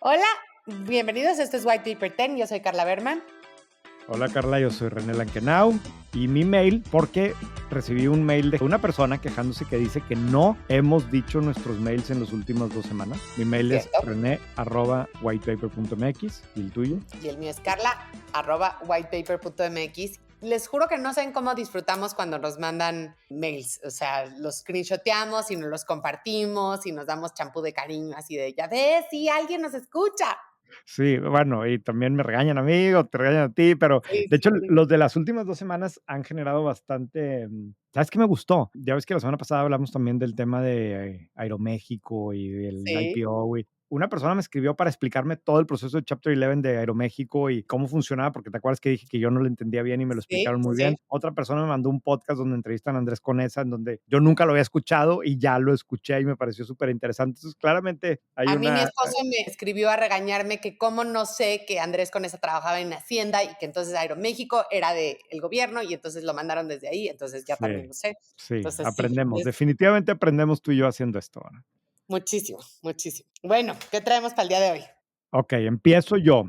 Hola, bienvenidos. Esto es White Paper 10. Yo soy Carla Berman. Hola Carla, yo soy René Lankenau y mi mail, porque recibí un mail de una persona quejándose que dice que no hemos dicho nuestros mails en las últimas 2 semanas. Mi mail es ¿Cierto? rene@whitepaper.mx. ¿Y el tuyo? Y el mío es carla@whitepaper.mx. Les juro que no saben cómo disfrutamos cuando nos mandan mails. O sea, los screenshoteamos y nos los compartimos y nos damos champú de cariño, así de, ya ves, sí, alguien nos escucha. Sí, bueno, y también me regañan a mí o te regañan a ti, pero Sí, de sí, hecho sí. los de las últimas 2 semanas han generado bastante. ¿Sabes qué me gustó? Ya ves que la semana pasada hablamos también del tema de Aeroméxico y del Sí, IPO. Y una persona me escribió para explicarme todo el proceso de Chapter 11 de Aeroméxico y cómo funcionaba, porque te acuerdas que dije que yo no lo entendía bien y me lo sí, explicaron muy sí. bien. Otra persona me mandó un podcast donde entrevistan a Andrés Conesa, en donde yo nunca lo había escuchado y ya lo escuché y me pareció súper interesante. Entonces, claramente hay A mí mi una. esposo me escribió a regañarme que cómo no sé que Andrés Conesa trabajaba en Hacienda y que entonces Aeroméxico era del gobierno y entonces lo mandaron desde ahí, entonces ya también Sí, lo sé. sí, Entonces sí, aprendemos. es Definitivamente aprendemos tú y yo haciendo esto, ¿no? muchísimo, muchísimo. Bueno, ¿qué traemos para el día de hoy? Okey, empiezo yo.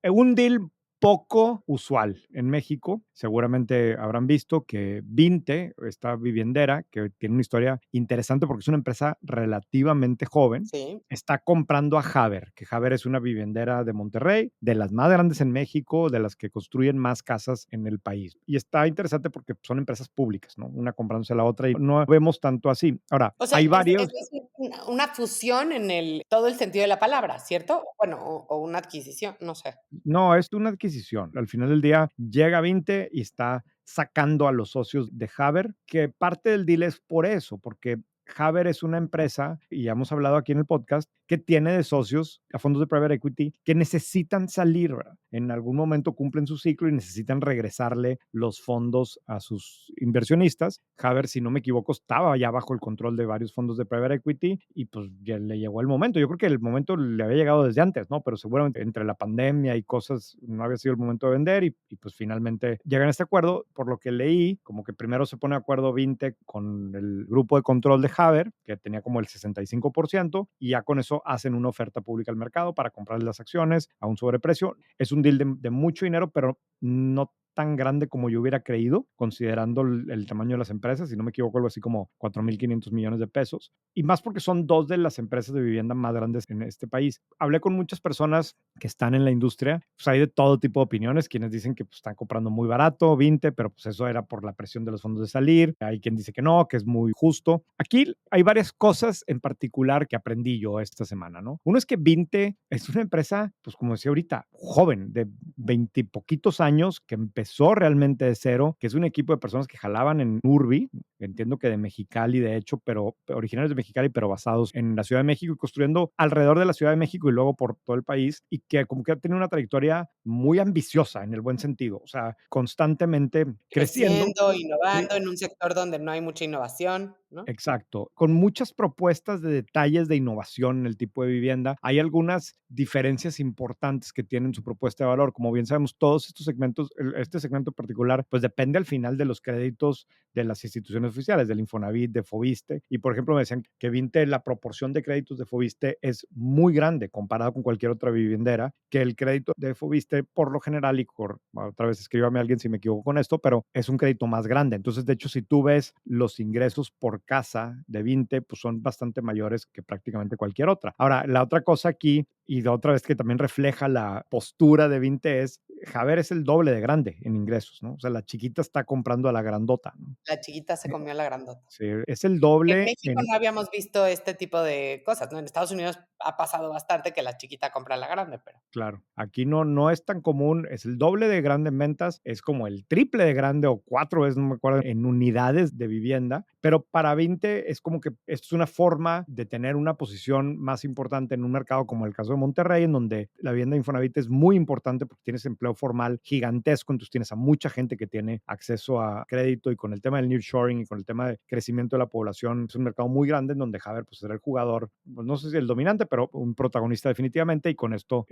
Un deal poco usual en México. Seguramente habrán visto que Vinte, esta viviendera, que tiene una historia interesante porque es una empresa relativamente joven, Sí, está comprando a Haber, que Haber es una viviendera de Monterrey, de las más grandes en México, de las que construyen más casas en el país. Y está interesante porque son empresas públicas, ¿no? Una comprándose a la otra y no vemos tanto así. Ahora, o sea, hay es varios. decir, una fusión en todo el sentido de la palabra, ¿cierto? Bueno, o una adquisición, no sé. No, es una adquisición. Al final del día llega Vinte y está sacando a los socios de Haber, que parte del deal es por eso, porque Haber es una empresa, y ya hemos hablado aquí en el podcast, que tiene de socios a fondos de private equity que necesitan salir, ¿verdad? En algún momento cumplen su ciclo y necesitan regresarle los fondos a sus inversionistas. Haber, si no me equivoco, estaba ya bajo el control de varios fondos de private equity y pues ya le llegó el momento. Yo creo que el momento le había llegado desde antes, ¿no? Pero seguramente entre la pandemia y cosas no había sido el momento de vender y pues finalmente llegan a este acuerdo. Por lo que leí, como que primero se pone de acuerdo Vinte con el grupo de control de Haber, que tenía como el 65%, y ya con eso hacen una oferta pública al mercado para comprar las acciones a un sobreprecio. Es un deal de mucho dinero, pero no tan grande como yo hubiera creído, considerando el tamaño de las empresas, si no me equivoco, algo así como 4,500 millones de pesos. Y más porque son dos de las empresas de vivienda más grandes en este país. Hablé con muchas personas que están en la industria, pues hay de todo tipo de opiniones, quienes dicen que pues, están comprando muy barato, 20, pero pues eso era por la presión de los fondos de salir. Hay quien dice que no, que es muy justo. Aquí hay varias cosas en particular que aprendí yo esta semana, ¿no? Uno es que Vinte es una empresa, pues como decía ahorita, joven, de 20 y poquitos años, que empezó realmente de cero, que es un equipo de personas que jalaban en Urbi, entiendo que de Mexicali, de hecho, pero originarios de Mexicali, pero basados en la Ciudad de México y construyendo alrededor de la Ciudad de México y luego por todo el país, y que como que ha tenido una trayectoria muy ambiciosa en el buen sentido, o sea, constantemente creciendo. Creciendo, Sí. innovando en un sector donde no hay mucha innovación, ¿no? Exacto, con muchas propuestas de detalles de innovación en el tipo de vivienda. Hay algunas diferencias importantes que tienen su propuesta de valor. Como bien sabemos, todos estos segmentos, este segmento en particular, pues depende al final de los créditos de las instituciones oficiales, del Infonavit, de Fobiste. Y por ejemplo, me decían que Vinte, la proporción de créditos de Fobiste es muy grande comparado con cualquier otra viviendera, que el crédito de Fobiste, por lo general, y otra vez escríbame a alguien si me equivoco con esto, pero es un crédito más grande. Entonces, de hecho, si tú ves los ingresos por casa de Vinte, pues son bastante mayores que prácticamente cualquier otra. Ahora, la otra cosa aquí, y de otra vez que también refleja la postura de Vinte, es Javer es el doble de grande en ingresos, ¿no? O sea, la chiquita está comprando a la grandota, ¿no? La chiquita se comió a la grandota. Sí, es el En doble México en. no habíamos visto este tipo de cosas, ¿no? En Estados Unidos ha pasado bastante que la chiquita compra a la grande, pero Claro, aquí no es tan común, es el doble de grande en ventas, es como el triple de grande o 4 veces, no me acuerdo, en unidades de vivienda, pero para 20 es como que esto es una forma de tener una posición más importante en un mercado como el caso de Monterrey, en donde la vivienda Infonavit es muy importante porque tienes empleo formal gigantesco, entonces tienes a mucha gente que tiene acceso a crédito y con el tema del nearshoring y con el tema de crecimiento de la población, es un mercado muy grande en donde Haber pues será el jugador, pues, no sé si el dominante, pero un protagonista definitivamente y con esto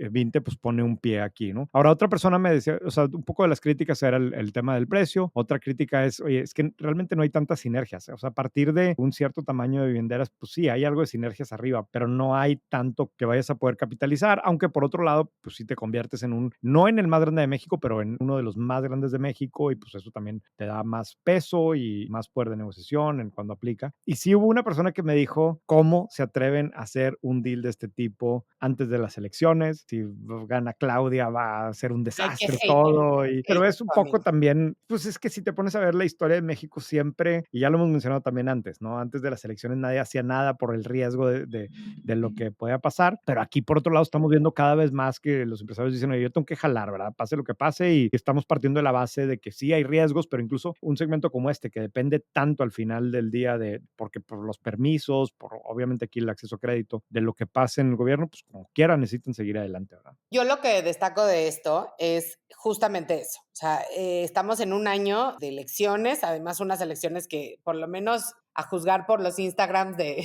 pues pone un pie aquí, ¿no? Ahora, otra persona me decía, o sea, un poco de las críticas era el tema del precio. Otra crítica es, oye, es que realmente no hay tantas sinergias. O O sea, a partir de un cierto tamaño de vivienderas, pues sí, hay algo de sinergias arriba, pero no hay tanto que vayas a poder capitalizar, aunque por otro lado, pues sí te conviertes en no en el más grande de México, pero en uno de los más grandes de México y pues eso también te da más peso y más poder de negociación en cuando aplica. Y sí hubo una persona que me dijo cómo se atreven a hacer un deal de este tipo antes de las elecciones. Si gana Claudia va a ser un Ay, qué desastre hater, todo. Pero hater es un tu poco amigo. también, pues es que si te pones a ver la historia de México siempre, y ya lo hemos mencionado también antes, ¿no? Antes de las elecciones nadie hacía nada por el riesgo de lo que podía pasar, pero aquí por otro lado estamos viendo cada vez más que los empresarios dicen, oye, yo tengo que jalar, ¿verdad? Pase lo que pase y estamos partiendo de la base de que sí hay riesgos, pero incluso un segmento como este que depende tanto al final del día porque por los permisos, por obviamente aquí el acceso a crédito, de lo que pase en el gobierno, pues como quiera necesitan seguir adelante, ¿verdad? Yo lo que destaco de esto es justamente eso. O sea, estamos en un año de elecciones, además unas elecciones que por lo menos a juzgar por los Instagrams de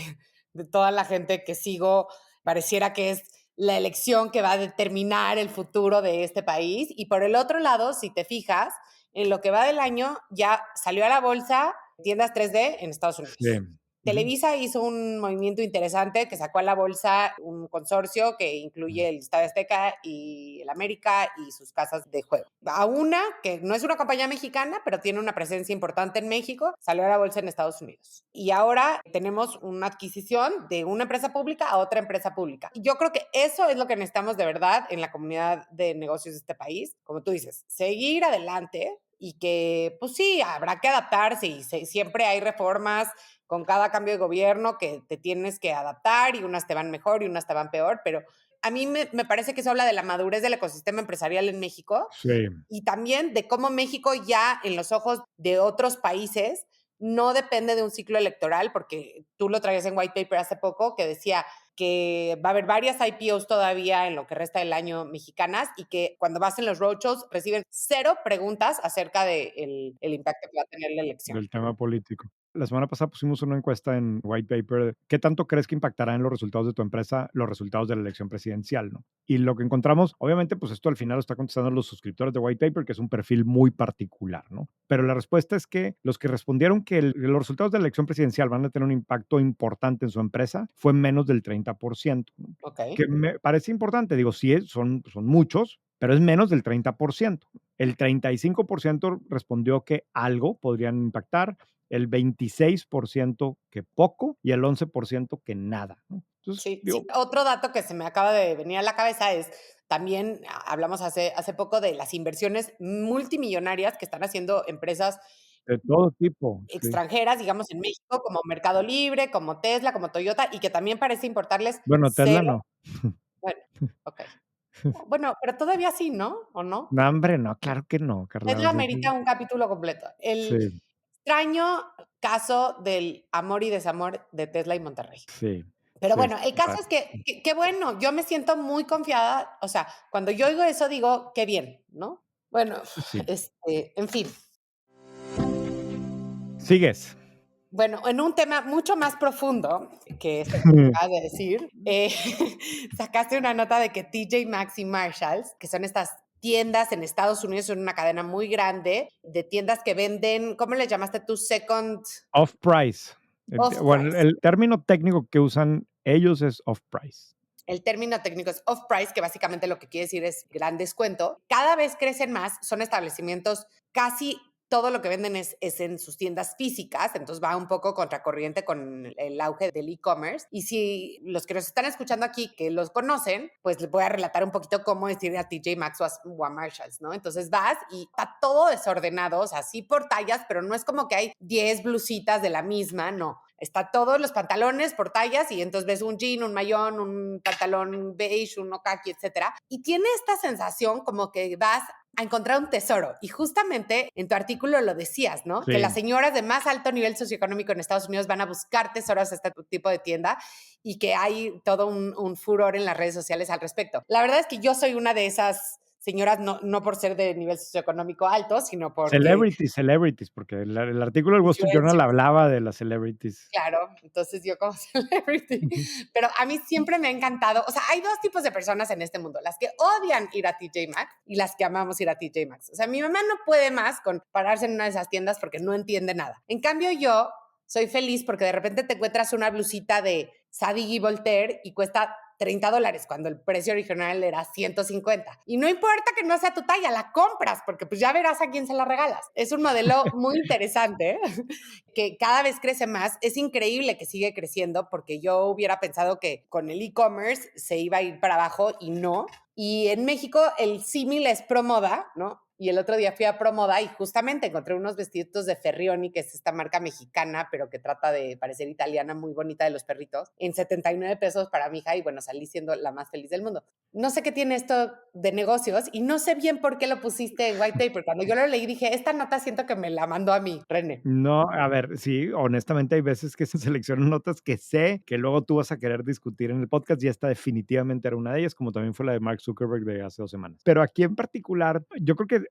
toda la gente que sigo, pareciera que es la elección que va a determinar el futuro de este país. Y por el otro lado, si te fijas, en lo que va del año ya salió a la bolsa tiendas 3D en Estados Sí. Unidos. Televisa hizo un movimiento interesante que sacó a la bolsa un consorcio que incluye el Estadio Azteca y el América y sus casas de juego. A una que no es una compañía mexicana, pero tiene una presencia importante en México, salió a la bolsa en Estados Unidos. Y ahora tenemos una adquisición de una empresa pública a otra empresa pública. Y yo creo que eso es lo que necesitamos de verdad en la comunidad de negocios de este país. Como tú dices, seguir adelante y que, pues sí, habrá que adaptarse y siempre hay reformas con cada cambio de gobierno que te tienes que adaptar y unas te van mejor y unas te van peor, pero a mí me parece que eso habla de la madurez del ecosistema empresarial en México Sí. y también de cómo México ya en los ojos de otros países no depende de un ciclo electoral, porque tú lo traías en White Paper hace poco, que decía que va a haber varias IPOs todavía en lo que resta del año mexicanas y que cuando vas en los roadshows reciben cero preguntas acerca del el impacto que va a tener la elección. Del tema político. La semana pasada pusimos una encuesta en White Paper. ¿Qué tanto crees que impactará en los resultados de tu empresa los resultados de la elección presidencial? ¿No? Y lo que encontramos, obviamente, pues esto al final lo está contestando los suscriptores de White Paper, que es un perfil muy particular, ¿no? Pero la respuesta es que los que respondieron que los resultados de la elección presidencial van a tener un impacto importante en su empresa fue menos del 30%, ¿no? Ok. Que me parece importante. Digo, sí, son muchos, pero es menos del 30%. El 35% respondió que algo podrían impactar, el 26% que poco y el 11% que nada, ¿no? Entonces, Sí, sí. digo, Otro dato que se me acaba de venir a la cabeza es también hablamos hace poco de las inversiones multimillonarias que están haciendo empresas de todo tipo, sí. extranjeras, digamos, en México, como Mercado Libre, como Tesla, como Toyota, y que también parece importarles Bueno, Tesla cero. no. Bueno, ok. Bueno, pero todavía sí, ¿no? ¿O no? No, hombre, no, claro que no, Carla. O Tesla sea, amerita un capítulo completo. El sí, extraño caso del amor y desamor de Tesla y Monterrey. sí, Pero sí, bueno, está el caso raro. es que, qué bueno, yo me siento muy confiada, o sea, cuando yo oigo eso digo, qué bien, ¿no? Bueno, Sí. en fin. Sigues. Bueno, en un tema mucho más profundo que esto que me acabas de decir, sacaste una nota de que TJ Maxx y Marshalls, que son estas tiendas en Estados Unidos, son una cadena muy grande de tiendas que venden, ¿cómo le llamaste tú? Second Off-price. Bueno, off-price. el término técnico que usan ellos es off-price. El término técnico es off-price, que básicamente lo que quiere decir es gran descuento. Cada vez crecen más, son establecimientos, casi todo lo que venden es en sus tiendas físicas, entonces va un poco contracorriente con el auge del e-commerce. Y si los que nos están escuchando aquí, que los conocen, pues les voy a relatar un poquito cómo es ir a TJ Maxx o a Marshalls, ¿no? Entonces vas y está todo desordenado, o sea, sí por tallas, pero no es como que hay 10 blusitas de la misma, no. Está todos los pantalones por tallas y entonces ves un jean, un mayón, un pantalón beige, un kaki, etcétera. Y tiene esta sensación como que vas a encontrar un tesoro. Y justamente en tu artículo lo decías, ¿no? Que las Sí. señoras de más alto nivel socioeconómico en Estados Unidos van a buscar tesoros a este tipo de tienda y que hay todo un furor en las redes sociales al respecto. La verdad es que yo soy una de esas señoras, no por ser de nivel socioeconómico alto, sino porque Celebrities, porque el artículo del Wall Street Journal influencers. hablaba de las celebrities. Claro, entonces yo como celebrity, Ujú. pero a mí siempre me ha encantado, o sea, hay dos tipos de personas en este mundo, las que odian ir a TJ Maxx y las que amamos ir a TJ Maxx. O sea, mi mamá no puede más con pararse en una de esas tiendas porque no entiende nada. En cambio yo soy feliz porque de repente te encuentras una blusita de Sadig y Voltaire y cuesta $30 cuando el precio original era 150. Y no importa que no sea tu talla, la compras porque pues ya verás a quién se la regalas. Es un modelo muy interesante que cada vez crece más. Es increíble que sigue creciendo porque yo hubiera pensado que con el e-commerce se iba a ir para abajo y no. Y en México el símil es Promoda, ¿no? Y el otro día fui a Promoda y justamente encontré unos vestiditos de Ferrioni, que es esta marca mexicana, pero que trata de parecer italiana, muy bonita de los perritos, en 79 pesos para mi hija y bueno, salí siendo la más feliz del mundo. No sé qué tiene esto de negocios y no sé bien por qué lo pusiste en white paper. Cuando yo lo leí dije, esta nota siento que me la mandó a mí, René. No, a ver, sí, honestamente hay veces que se seleccionan notas que sé que luego tú vas a querer discutir en el podcast y esta definitivamente era una de ellas, como también fue la de Mark Zuckerberg de hace 2 semanas. Pero aquí en particular, yo creo que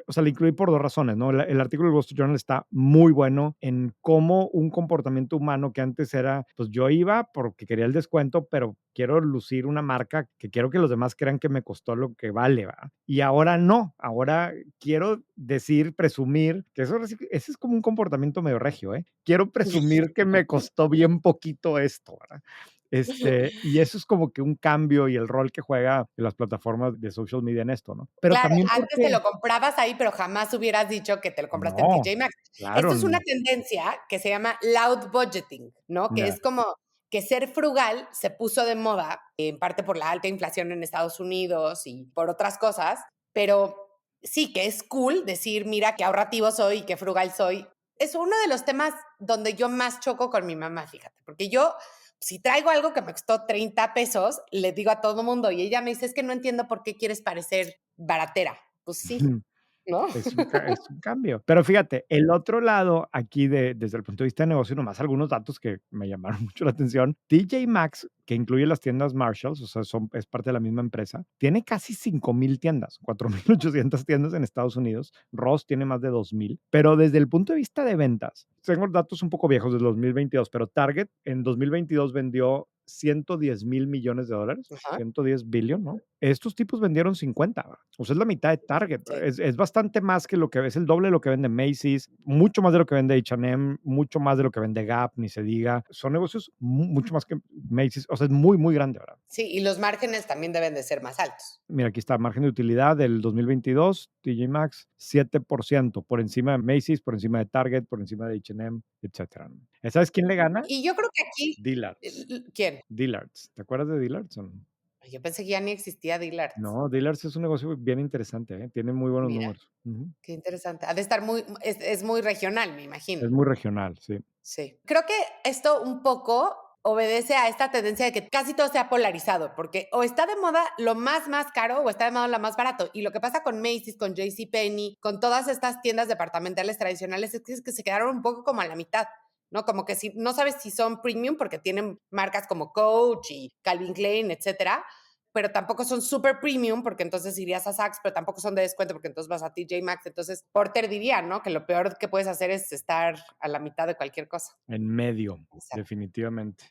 o sea, la incluí por 2 razones, ¿no? El artículo del Wall Street Journal está muy bueno en cómo un comportamiento humano que antes era, pues yo iba porque quería el descuento, pero quiero lucir una marca que quiero que los demás crean que me costó lo que vale, ¿va? Y ahora no, ahora quiero decir, presumir, que ese es como un comportamiento medio regio, ¿eh? Quiero presumir que me costó bien poquito esto, ¿verdad? Y eso es como que un cambio y el rol que juega en las plataformas de social media en esto, ¿no? Pero Claro, también antes te porque lo comprabas ahí, pero jamás hubieras dicho que te lo compraste en no, TJ Maxx. Esto claro, es una tendencia que se llama loud budgeting, ¿no? Que ya, es como que ser frugal se puso de moda, en parte por la alta inflación en Estados Unidos y por otras cosas, pero sí que es cool decir, mira qué ahorrativo soy y qué frugal soy. Es uno de los temas donde yo más choco con mi mamá, fíjate, porque yo si traigo algo que me costó 30 pesos, le digo a todo mundo y ella me dice, es que no entiendo por qué quieres parecer baratera. Pues sí, ¿no? es un cambio. Pero fíjate, el otro lado aquí desde el punto de vista de negocio, nomás algunos datos que me llamaron mucho la atención. TJ Maxx, que incluye las tiendas Marshalls, o sea, es parte de la misma empresa, tiene casi 5,000 tiendas, 4,800 tiendas en Estados Unidos. Ross tiene más de 2,000. Pero desde el punto de vista de ventas, tengo datos un poco viejos del 2022, pero Target en 2022 vendió $110,000 millones, Ajá, 110 billion, ¿no? Estos tipos vendieron 50, ¿va? O sea, es la mitad de Target. sí. Es bastante más que lo que es el doble de lo que vende Macy's, mucho más de lo que vende H&M, mucho más de lo que vende Gap, ni se diga. Son negocios mucho más que Macy's. O sea, es muy, muy grande, ¿verdad? Sí, y los márgenes también deben de ser más altos. Mira, aquí está, margen de utilidad del 2022, TJ Maxx, 7%, por encima de Macy's, por encima de Target, por encima de H&M, etcétera. ¿Sabes quién le gana? Y yo creo que aquí, Dillard's. ¿quién? Dillard's. ¿Te acuerdas de Dillard's o no? Yo pensé que ya ni existía Dillard's. No, Dillard's es un negocio bien interesante, ¿eh? Tiene muy buenos Mira, números. Ujú. qué interesante. Ha de estar es muy regional, me Es imagino. muy regional, sí. Sí. Creo que esto un poco obedece a esta tendencia de que casi todo se ha polarizado, porque o está de moda lo más caro o está de moda lo más barato. Y lo que pasa con Macy's, con JCPenney, con todas estas tiendas departamentales tradicionales es que se quedaron un poco como a la mitad, ¿no? Como que si no sabes si son premium porque tienen marcas como Coach y Calvin Klein, etcétera, pero tampoco son super premium porque entonces irías a Saks, pero tampoco son de descuento porque entonces vas a TJ Maxx. Entonces, Porter diría, ¿no? Que lo peor que puedes hacer es estar a la mitad de cualquier cosa. En medio, Exacto. definitivamente.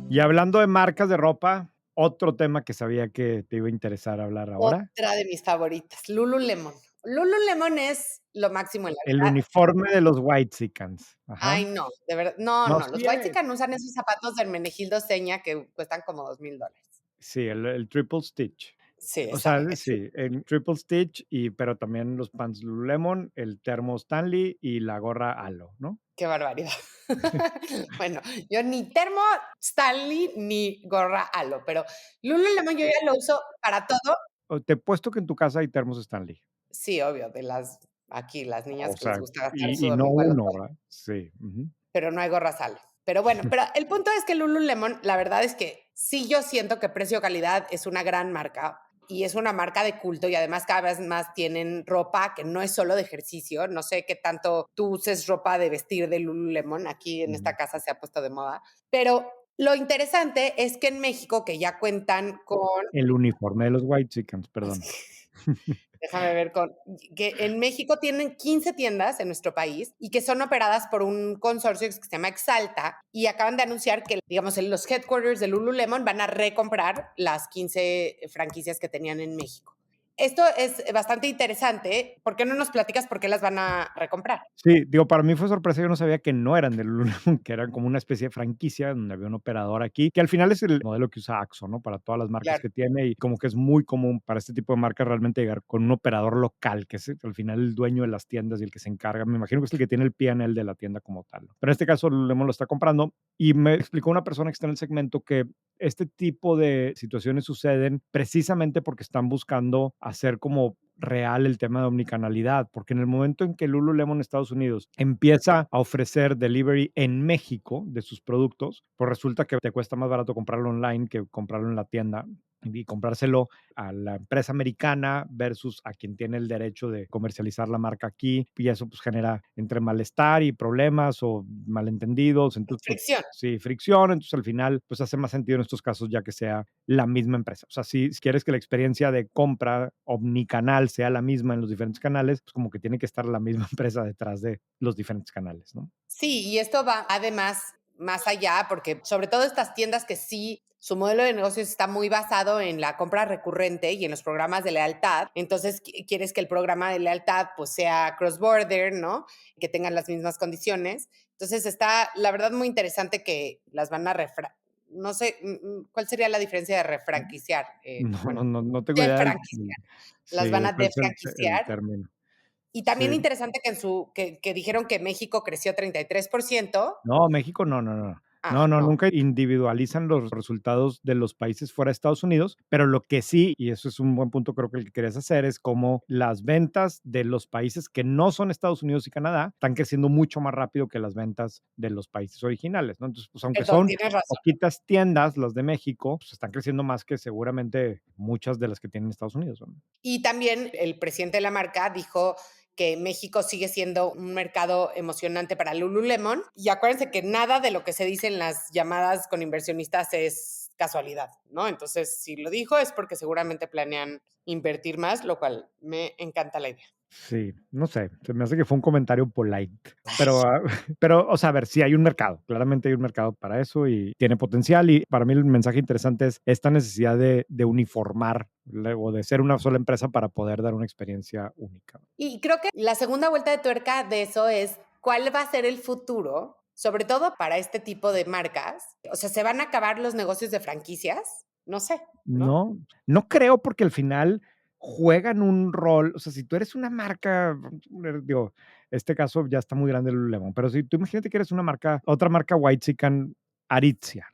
Y hablando de marcas de ropa, otro tema que sabía que te iba a interesar hablar ahora, Otra de mis favoritas, Lululemon. Lululemon es lo máximo en la el vida. uniforme de los Whitexicans. Ajá. Ay, no, de verdad, no, No, no, los sí es. Whitexican usan esos zapatos de Hermenegildo Seña que cuestan como $2,000. Sí, el triple stitch. Sí, O sea, exacto. sí, el triple stitch, pero también los pants Lululemon, el termo Stanley y la gorra Halo, ¿no? Qué barbaridad. Bueno, yo ni termo Stanley ni gorra Halo, pero Lululemon yo ya lo uso para todo. Te he puesto que en tu casa hay termos Stanley. Sí, obvio, aquí las O niñas que les sea, gusta gastar su y no domingo al uno, hotel, ¿verdad? Sí. Ujú. pero no hay gorra Halo. Pero bueno, pero el punto es que Lululemon, la verdad es que sí yo siento que precio-calidad es una gran marca y es una marca de culto y además cada vez más tienen ropa que no es solo de ejercicio. No sé qué tanto tú uses ropa de vestir de Lululemon, aquí en Ujú. esta casa se ha puesto de moda, pero lo interesante es que en México, que ya cuentan con El uniforme de los Whitexicans, perdón. déjame ver que en México tienen 15 tiendas en nuestro país y que son operadas por un consorcio que se llama Exalta y acaban de anunciar que, digamos, en los headquarters de Lululemon van a recomprar las 15 franquicias que tenían en México. Esto es bastante interesante. ¿Por qué no nos platicas por qué las van a recomprar? Sí, digo, para mí fue sorpresa, yo no sabía que no eran de Lululemon, que eran como una especie de franquicia donde había un operador aquí, que al final es el modelo que usa Axo, ¿no? Para todas las marcas Claro. que tiene y como que es muy común para este tipo de marcas realmente llegar con un operador local, que es al final el dueño de las tiendas y el que se encarga. Me imagino que es el que tiene el P&L de la tienda como tal, ¿no? Pero en este caso Lululemon lo está comprando y me explicó una persona que está en el segmento que este tipo de situaciones suceden precisamente porque están buscando hacer como real el tema de omnicanalidad, porque en el momento en que Lululemon Estados Unidos empieza a ofrecer delivery en México de sus productos, pues resulta que te cuesta más barato comprarlo online que comprarlo en la tienda y comprárselo a la empresa americana versus a quien tiene el derecho de comercializar la marca aquí y eso pues genera entre malestar y problemas o malentendidos, entonces pues Fricción. sí, fricción, entonces al final pues hace más sentido en estos casos ya que sea la misma empresa. O sea, si quieres que la experiencia de compra omnicanal sea la misma en los diferentes canales, pues como que tiene que estar la misma empresa detrás de los diferentes canales, ¿no? Sí, y esto va además más allá, porque sobre todo estas tiendas que sí, su modelo de negocios está muy basado en la compra recurrente y en los programas de lealtad. Entonces, quieres que el programa de lealtad pues sea cross-border, ¿no? Que tengan las mismas condiciones. Entonces, está, la verdad, muy interesante que las van a no sé, ¿cuál sería la diferencia de refranquiciar? No, no, Bueno, no tengo de idea franquiciar. sí, Las van de a cuál es el defranquiciar. término. Y también Sí. interesante que, que dijeron que México creció 33%. No, México no, no, no. Ah, No, no, no. nunca individualizan los resultados de los países fuera de Estados Unidos, pero lo que sí, y eso es un buen punto creo que el que querías hacer, es como las ventas de los países que no son Estados Unidos y Canadá están creciendo mucho más rápido que las ventas de los países originales, ¿no? Entonces, pues aunque Perdón, son tienes razón. poquitas tiendas las de México, pues están creciendo más que seguramente muchas de las que tienen Estados Unidos, ¿no? Y también el presidente de la marca dijo que México sigue siendo un mercado emocionante para Lululemon. Y acuérdense que nada de lo que se dice en las llamadas con inversionistas es casualidad, ¿no? Entonces, si lo dijo es porque seguramente planean invertir más, lo cual me encanta la idea. Sí, no sé, se me hace que fue un comentario polite, pero, pero, o sea, a ver, sí hay un mercado, claramente hay un mercado para eso y tiene potencial y para mí el mensaje interesante es esta necesidad de uniformar o de ser una sola empresa para poder dar una experiencia única. Y creo que la segunda vuelta de tuerca de eso es cuál va a ser el futuro, sobre todo para este tipo de marcas. O sea, ¿se van a acabar los negocios de franquicias? No sé, ¿no? No, no creo porque al final juegan un rol, o sea, si tú eres una marca, vamos a poner, digo, este caso ya está muy grande el Lululemon, pero si tú imagínate que eres una marca, otra marca Whitexican, Aritzia,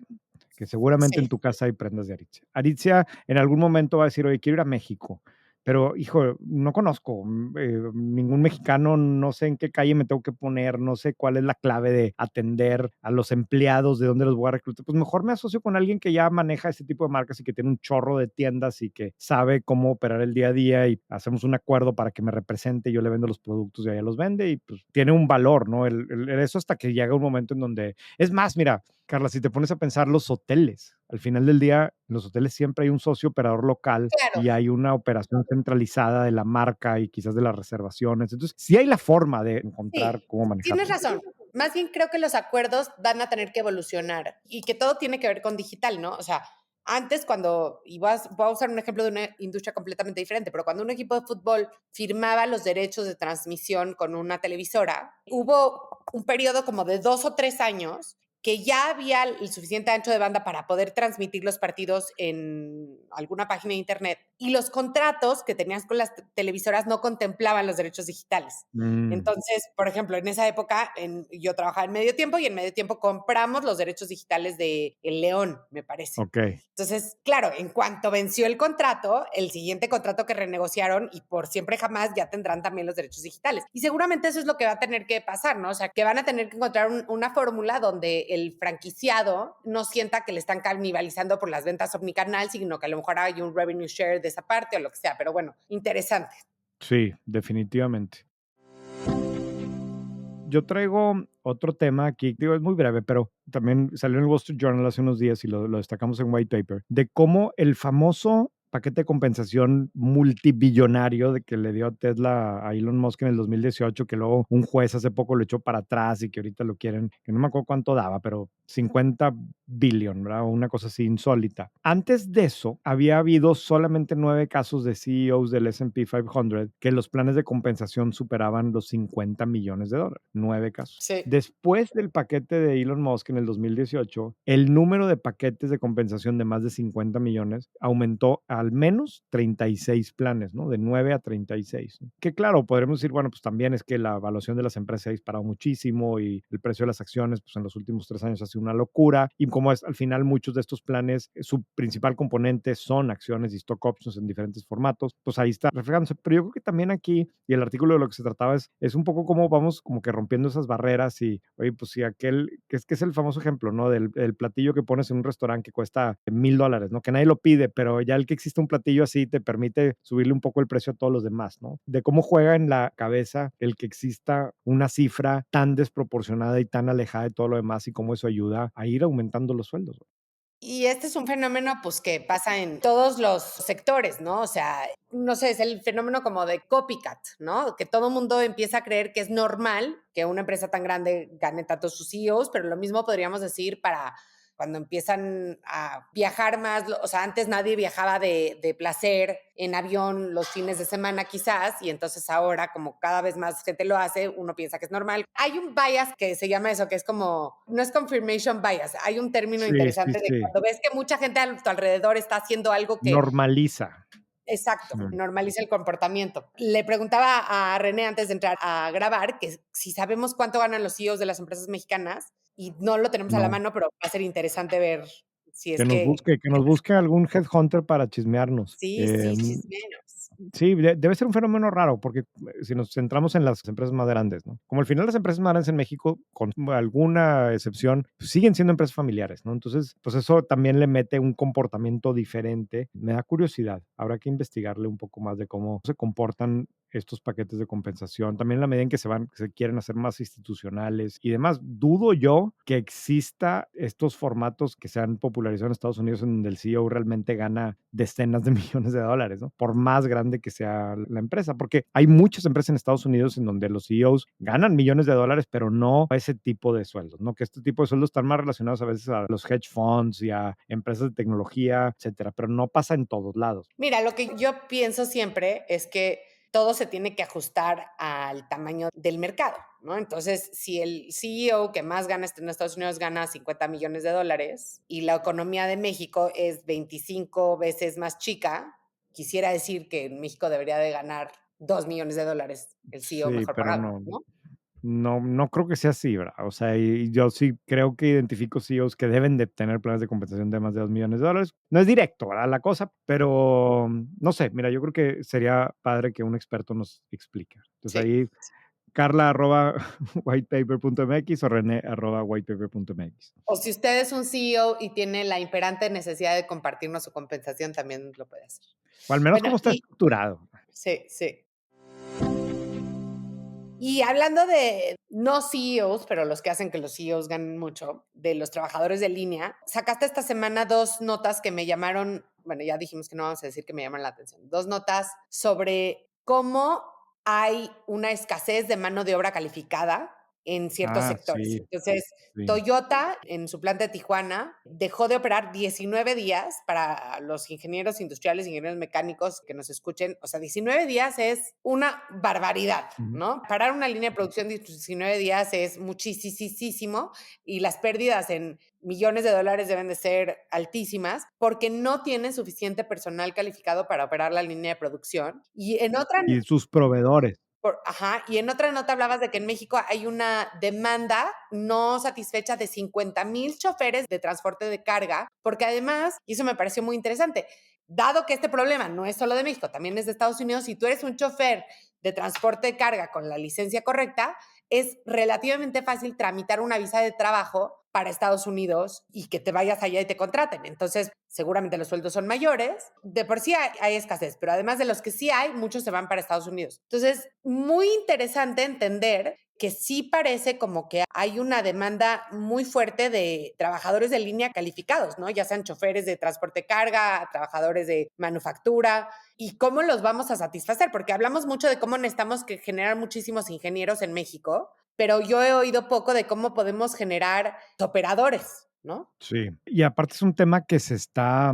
que seguramente en Sí. tu casa hay prendas de Aritzia. Aritzia en algún momento va a decir, oye, quiero ir a México, pero hijo, no conozco ningún mexicano, no sé en qué calle me tengo que poner, no sé cuál es la clave de atender a los empleados, de dónde los voy a reclutar. Pues mejor me asocio con alguien que ya maneja este tipo de marcas y que tiene un chorro de tiendas y que sabe cómo operar el día a día y hacemos un acuerdo para que me represente, yo le vendo los productos y ella los vende y pues tiene un valor, ¿no? Eso hasta que llega un momento en donde, es más, mira, Carla, si te pones a pensar los hoteles, al final del día, en los hoteles siempre hay un socio operador local Claro, y hay una operación centralizada de la marca y quizás de las reservaciones. Entonces, sí hay la forma de encontrar sí, cómo tienes manejarlo. razón. Más bien creo que los acuerdos van a tener que evolucionar y que todo tiene que ver con digital, ¿no? O sea, antes cuando, voy a usar un ejemplo de una industria completamente diferente, pero cuando un equipo de fútbol firmaba los derechos de transmisión con una televisora, hubo un periodo como de 2 o 3 años que ya había el suficiente ancho de banda para poder transmitir los partidos en alguna página de internet y los contratos que tenías con las televisoras no contemplaban los derechos digitales. Mm, Entonces, por ejemplo, en esa época yo trabajaba en medio tiempo y en medio tiempo compramos los derechos digitales de El León, me parece. ok, Entonces, claro, en cuanto venció el contrato, el siguiente contrato que renegociaron y por siempre jamás ya tendrán también los derechos digitales. Y seguramente eso es lo que va a tener que pasar, ¿no? O sea, que van a tener que encontrar una fórmula donde el franquiciado no sienta que le están canibalizando por las ventas omnicanal, sino que a lo mejor hay un revenue share de esa parte o lo que sea. Pero bueno, interesante. sí, definitivamente. Yo traigo otro tema aquí, digo, es muy breve, pero también salió en el Wall Street Journal hace unos días y lo destacamos en White Paper, de cómo el famoso paquete de compensación multibillonario de que le dio Tesla a Elon Musk en el 2018, que luego un juez hace poco lo echó para atrás y que ahorita lo quieren, que no me acuerdo cuánto daba, pero 50 billion, ¿verdad? O una cosa así insólita. Antes de eso, había habido solamente 9 casos de CEOs del S&P 500 que los planes de compensación superaban los $50 millones. 9 casos. Sí. Después del paquete de Elon Musk en el 2018, el número de paquetes de compensación de más de 50 millones aumentó a al menos 36 planes, ¿no? De 9 a 36, ¿no? Que claro, podremos decir, bueno, pues también es que la evaluación de las empresas se ha disparado muchísimo y el precio de las acciones, pues en los últimos 3 años ha sido una locura. Y como es al final muchos de estos planes, su principal componente son acciones y stock options en diferentes formatos, pues ahí está reflejándose. Pero yo creo que también aquí, y el artículo de lo que se trataba es un poco cómo vamos como que rompiendo esas barreras y, oye, pues si aquel, que es el famoso ejemplo, ¿no? Del platillo que pones en un restaurante que cuesta $1,000, ¿no? Que nadie lo pide, pero ya el que existe un platillo así te permite subirle un poco el precio a todos los demás, ¿no? De cómo juega en la cabeza el que exista una cifra tan desproporcionada y tan alejada de todo lo demás y cómo eso ayuda a ir aumentando los sueldos. Y este es un fenómeno, pues, que pasa en todos los sectores, ¿no? O sea, no sé, es el fenómeno como de copycat, ¿no? Que todo el mundo empieza a creer que es normal que una empresa tan grande gane tantos sus CEOs, pero lo mismo podríamos decir para cuando empiezan a viajar más, o sea, antes nadie viajaba de placer en avión los fines de semana quizás, y entonces ahora como cada vez más gente lo hace, uno piensa que es normal. Hay un bias que se llama eso, que es como, no es confirmation bias, hay un término Sí, sí, interesante de sí. cuando ves que mucha gente a tu alrededor está haciendo algo que, Normaliza. exacto, Mm. normaliza el comportamiento. Le preguntaba a René antes de entrar a grabar que si sabemos cuánto ganan los CEOs de las empresas mexicanas y no lo tenemos a la No. mano, pero va a ser interesante ver si es Que nos que busque que nos busque algún headhunter para chismearnos. sí, sí, chismeros. Sí, debe ser un fenómeno raro, porque si nos centramos en las empresas más grandes, ¿no? Como al final las empresas más grandes en México, con alguna excepción, pues, siguen siendo empresas familiares, ¿no? Entonces, pues eso también le mete un comportamiento diferente. Me da curiosidad. Habrá que investigarle un poco más de cómo se comportan estos paquetes de compensación, también en la medida en que se quieren hacer más institucionales y demás. Dudo yo que exista estos formatos que se han popularizado en Estados Unidos en donde el CEO realmente gana decenas de millones de dólares, ¿no? Por más grande que sea la empresa, porque hay muchas empresas en Estados Unidos en donde los CEOs ganan millones de dólares, pero no ese tipo de sueldos, ¿no? Que este tipo de sueldos están más relacionados a veces a los hedge funds y a empresas de tecnología, etcétera, pero no pasa en todos lados. Mira, lo que yo pienso siempre es que todo se tiene que ajustar al tamaño del mercado, ¿no? Entonces, si el CEO que más gana en Estados Unidos gana $50 millones y la economía de México es 25 veces más chica, quisiera decir que en México debería de ganar $2 millones el CEO Sí, mejor pero pagado, no. ¿no? No creo que sea así, ¿verdad? O sea, y yo sí creo que identifico CEOs que deben de tener planes de compensación de más de $2 millones. No es directo, ¿verdad? La cosa, pero no sé, mira, yo creo que sería padre que un experto nos explique. Entonces Sí. ahí, Carla arroba whitepaper.mx o René arroba whitepaper.mx. O si usted es un CEO y tiene la imperante necesidad de compartirnos su compensación, también lo puede hacer. O al menos Bueno, cómo está y estructurado. sí, sí. Y hablando de no CEOs, pero los que hacen que los CEOs ganen mucho, de los trabajadores de línea, sacaste esta semana dos notas que me llamaron, bueno, ya dijimos que no vamos a decir que me llaman la atención, dos notas sobre cómo hay una escasez de mano de obra calificada en ciertos Ah, sectores. sí, Entonces, sí. Toyota en su planta de Tijuana dejó de operar 19 días para los ingenieros industriales, ingenieros mecánicos que nos escuchen. O sea, 19 días es una barbaridad, Ujú. ¿no? Parar una línea de producción de 19 días es muchísimo y las pérdidas en millones de dólares deben de ser altísimas porque no tienen suficiente personal calificado para operar la línea de producción. Y en otra Y sus proveedores. Ajá, y en otra nota hablabas de que en México hay una demanda no satisfecha de 50,000 choferes de transporte de carga, porque además, y eso me pareció muy interesante, dado que este problema no es solo de México, también es de Estados Unidos, si tú eres un chofer de transporte de carga con la licencia correcta, es relativamente fácil tramitar una visa de trabajo para Estados Unidos y que te vayas allá y te contraten. Entonces, seguramente los sueldos son mayores. De por sí hay escasez, pero además de los que sí hay, muchos se van para Estados Unidos. Entonces, muy interesante entender que sí parece como que hay una demanda muy fuerte de trabajadores de línea calificados, ¿no? Ya sean choferes de transporte de carga, trabajadores de manufactura, y cómo los vamos a satisfacer, porque hablamos mucho de cómo necesitamos que generar muchísimos ingenieros en México, pero yo he oído poco de cómo podemos generar operadores. ¿no? Sí. Y aparte es un tema que se está,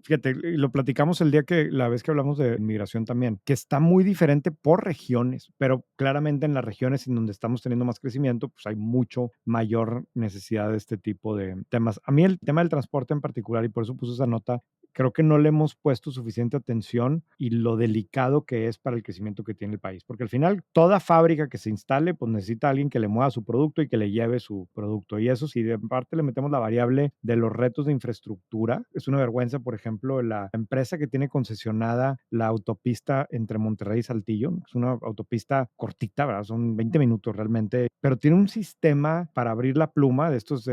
fíjate, y lo platicamos el día que la vez que hablamos de inmigración también, que está muy diferente por regiones, pero claramente en las regiones en donde estamos teniendo más crecimiento, pues hay mucho mayor necesidad de este tipo de temas. A mí el tema del transporte en particular, y por eso puse esa nota, creo que no le hemos puesto suficiente atención y lo delicado que es para el crecimiento que tiene el país, porque al final toda fábrica que se instale, pues necesita alguien que le mueva su producto y que le lleve su producto. Y eso, si de parte le metemos la variable de los retos de infraestructura, es una vergüenza, por ejemplo, la empresa que tiene concesionada la autopista entre Monterrey y Saltillo, es una autopista cortita, ¿verdad? Son 20 minutos realmente, pero tiene un sistema para abrir la pluma de estos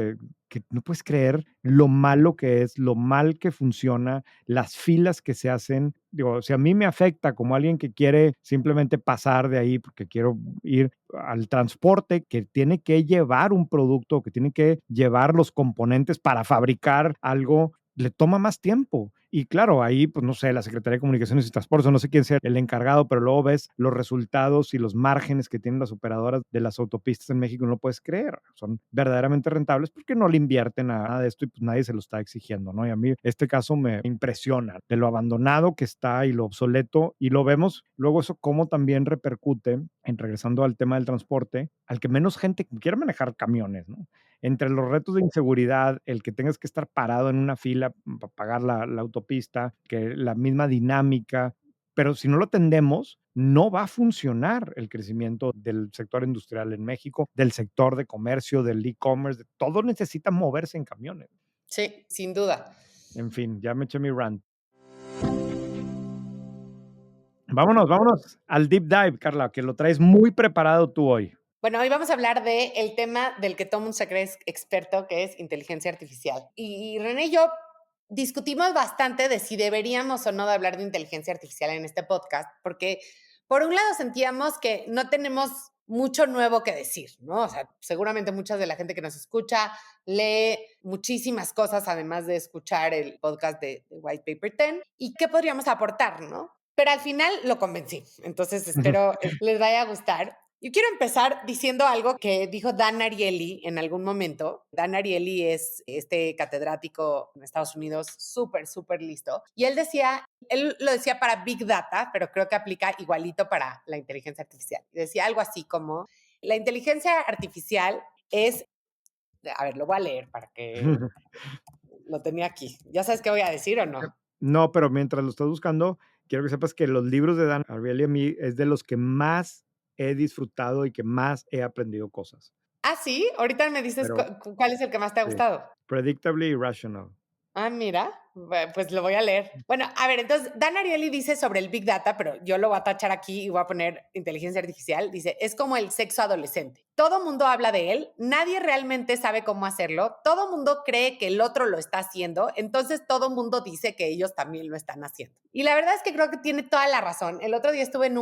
que no puedes creer lo malo que es, lo mal que funciona, las filas que se hacen. Digo, si a mí me afecta como alguien que quiere simplemente pasar de ahí porque quiero ir al transporte, que tiene que llevar un producto, que tiene que llevar los componentes para fabricar algo, le toma más tiempo. Y claro, ahí, pues no sé, la Secretaría de Comunicaciones y Transportes, no sé quién sea el encargado, pero luego ves los resultados y los márgenes que tienen las operadoras de las autopistas en México, no lo puedes creer. Son verdaderamente rentables porque no le invierten a nada de esto y pues nadie se lo está exigiendo, ¿no? Y a mí este caso me impresiona de lo abandonado que está y lo obsoleto, y lo vemos luego eso cómo también repercute, en regresando al tema del transporte, al que menos gente quiere manejar camiones, ¿no? Entre los retos de inseguridad, el que tengas que estar parado en una fila para pagar la autopista, que la misma dinámica, pero si no lo atendemos, no va a funcionar el crecimiento del sector industrial en México, del sector de comercio, del e-commerce, todo necesita moverse en camiones. Sí, sin duda. En fin, ya me eché mi rant. Vámonos, vámonos al deep dive, Carla, que lo traes muy preparado tú hoy. Bueno, hoy vamos a hablar de el tema del que todo mundo se cree experto, que es inteligencia artificial. Y René y yo discutimos bastante de si deberíamos o no de hablar de inteligencia artificial en este podcast, porque por un lado sentíamos que no tenemos mucho nuevo que decir, ¿no? O sea, seguramente mucha de la gente que nos escucha lee muchísimas cosas, además de escuchar el podcast de White Paper 10, y qué podríamos aportar, ¿no? Pero al final lo convencí, entonces espero les vaya a gustar. Yo quiero empezar diciendo algo que dijo Dan Ariely en algún momento. Dan Ariely es este catedrático en Estados Unidos súper, súper listo. Y él lo decía para Big Data, pero creo que aplica igualito para la inteligencia artificial. Decía algo así como, la inteligencia artificial es, a ver, lo voy a leer para que lo tenía aquí. ¿Ya sabes qué voy a decir o no? No, pero mientras lo estás buscando, quiero que sepas que los libros de Dan Ariely a mí es de los que más he disfrutado y que más he aprendido cosas. Ah, sí, ahorita me dices Pero cuál es el que más te ha sí, gustado. Predictably Irrational. Ah, mira, pues lo voy a leer. Bueno, a ver, entonces Dan Ariely dice sobre el Big Data, pero yo lo voy a tachar aquí y voy a poner inteligencia artificial. Dice, es como el sexo adolescente. Todo mundo habla de él, nadie realmente sabe cómo hacerlo, todo mundo cree que el otro lo está haciendo, entonces todo mundo dice que ellos también lo están haciendo. Y la verdad es que creo que tiene toda la razón. El otro día estuve en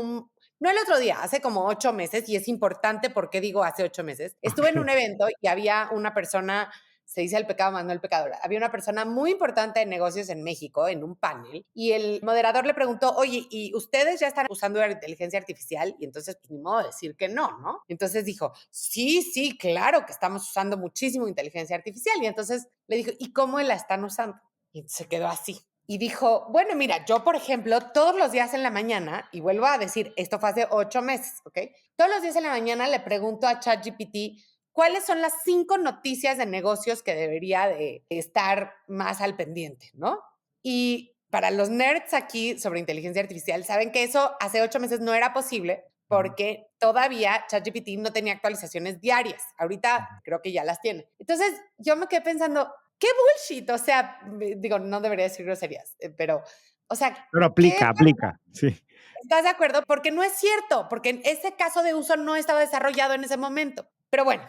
no el otro día, hace como 8 meses, y es importante porque digo hace 8 meses, estuve en un Okey. evento y había una persona, se dice el pecado más no el pecador. Había una persona muy importante de negocios en México en un panel y el moderador le preguntó, oye, ¿y ustedes ya están usando la inteligencia artificial? Y entonces, pues ni modo de decir que no, ¿no? Entonces dijo, sí, sí, claro que estamos usando muchísimo inteligencia artificial. Y entonces le dijo, ¿y cómo la están usando? Y se quedó así. Y dijo, bueno, mira, yo, por ejemplo, todos los días en la mañana, y vuelvo a decir, esto fue hace 8 meses, ¿ok? Todos los días en la mañana le pregunto a ChatGPT cuáles son las 5 noticias de negocios que debería de estar más al pendiente, ¿no? Y para los nerds aquí sobre inteligencia artificial, saben que eso hace 8 meses no era posible Ujú, porque todavía ChatGPT no tenía actualizaciones diarias. Ahorita ujú. creo que ya las tiene. Entonces yo me quedé pensando, qué bullshit, o sea, digo, no debería decir groserías, pero, o sea, Pero ¿qué aplica, aplica, sí. estás de acuerdo? Porque no es cierto, porque en ese caso de uso no estaba desarrollado en ese momento. Pero bueno,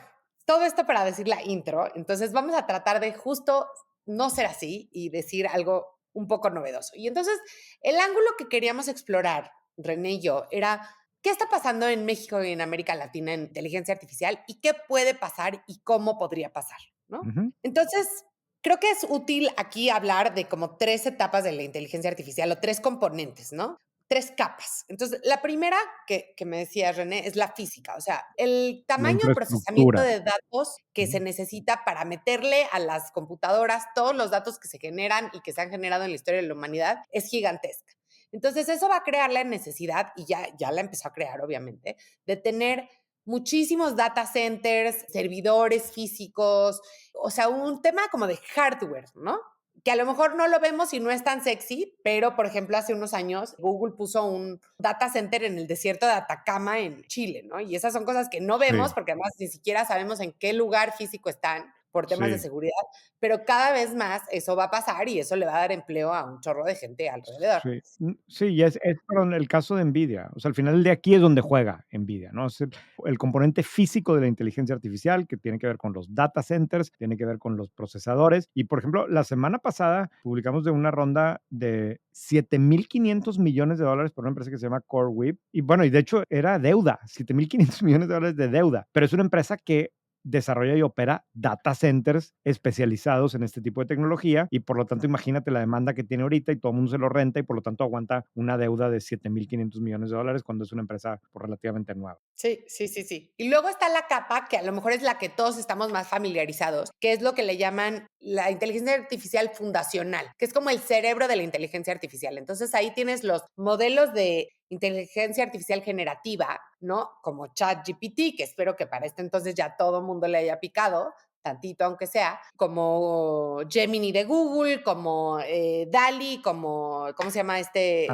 todo esto para decir la intro, entonces vamos a tratar de justo no ser así y decir algo un poco novedoso. Y entonces el ángulo que queríamos explorar, René y yo, era qué está pasando en México y en América Latina en inteligencia artificial y qué puede pasar y cómo podría pasar, ¿no? Ujú, Entonces, creo que es útil aquí hablar de como 3 etapas de la inteligencia artificial o 3 componentes, ¿no? tres capas. Entonces, la primera que me decía René es la física, o sea, el La tamaño de procesamiento infraestructura. de datos que se Ujú. necesita para meterle a las computadoras todos los datos que se generan y que se han generado en la historia de la humanidad es gigantesca. Entonces, eso va a crear la necesidad, y ya la empezó a crear, obviamente, de tener muchísimos data centers, servidores físicos, o sea, un tema como de hardware, ¿no? Que a lo mejor no lo vemos y no es tan sexy, pero por ejemplo hace unos años Google puso un data center en el desierto de Atacama en Chile, ¿no? Y esas son cosas que no vemos Sí, porque además ni siquiera sabemos en qué lugar físico están por temas de sí. seguridad, pero cada vez más eso va a pasar y eso le va a dar empleo a un chorro de gente alrededor. Sí, sí, y es perdón, el caso de NVIDIA. O sea, al final del día aquí es donde juega NVIDIA, ¿no? Es el componente físico de la inteligencia artificial que tiene que ver con los data centers, tiene que ver con los procesadores. Y, por ejemplo, la semana pasada publicamos de una ronda de $7,500 millones por una empresa que se llama CoreWeave. Y bueno, y de hecho era deuda, $7,500 millones de deuda, pero es una empresa que desarrolla y opera data centers especializados en este tipo de tecnología y por lo tanto imagínate la demanda que tiene ahorita y todo el mundo se lo renta y por lo tanto aguanta una deuda de $7,500 millones cuando es una empresa pues, relativamente nueva. Sí, sí, sí, sí. Y luego está la capa, que a lo mejor es la que todos estamos más familiarizados, que es lo que le llaman la inteligencia artificial fundacional, que es como el cerebro de la inteligencia artificial. Entonces ahí tienes los modelos de inteligencia artificial generativa, ¿no? Como ChatGPT, que espero que para este entonces ya todo mundo le haya picado, tantito aunque sea, como Gemini de Google, como DALI, como, ¿cómo se llama Mind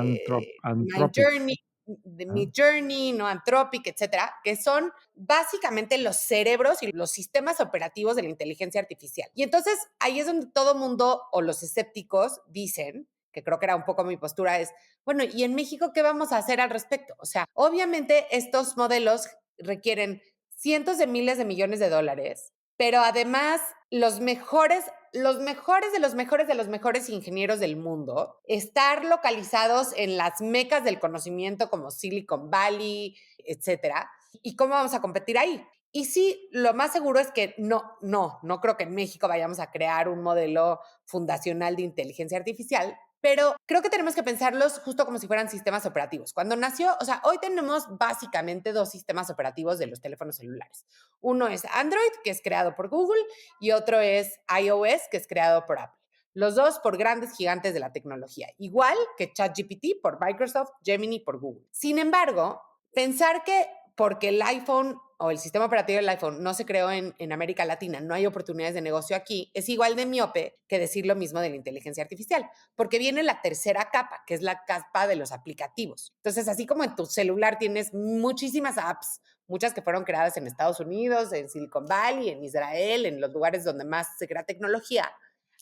Anthropic. Journey, de Ajá. Midjourney, ¿no? Anthropic, etcétera, que son básicamente los cerebros y los sistemas operativos de la inteligencia artificial. Y entonces ahí es donde todo mundo o los escépticos dicen, que creo que era un poco mi postura, es, bueno, ¿y en México qué vamos a hacer al respecto? O sea, obviamente estos modelos requieren cientos de miles de millones de dólares, pero además los mejores de los mejores de los mejores ingenieros del mundo, estar localizados en las mecas del conocimiento como Silicon Valley, etcétera. ¿Y cómo vamos a competir ahí? Y sí, lo más seguro es que no creo que en México vayamos a crear un modelo fundacional de inteligencia artificial, pero creo que tenemos que pensarlos justo como si fueran sistemas operativos. Cuando nació, o sea, hoy tenemos básicamente dos sistemas operativos de los teléfonos celulares. Uno es Android, que es creado por Google, y otro es iOS, que es creado por Apple. Los dos por grandes gigantes de la tecnología, igual que ChatGPT por Microsoft, Gemini por Google. Sin embargo, pensar que porque el iPhone o el sistema operativo del iPhone no se creó en América Latina, no hay oportunidades de negocio aquí, es igual de miope que decir lo mismo de la inteligencia artificial, porque viene la tercera capa, que es la capa de los aplicativos. Entonces, así como en tu celular tienes muchísimas apps, muchas que fueron creadas en Estados Unidos, en Silicon Valley, en Israel, en los lugares donde más se crea tecnología.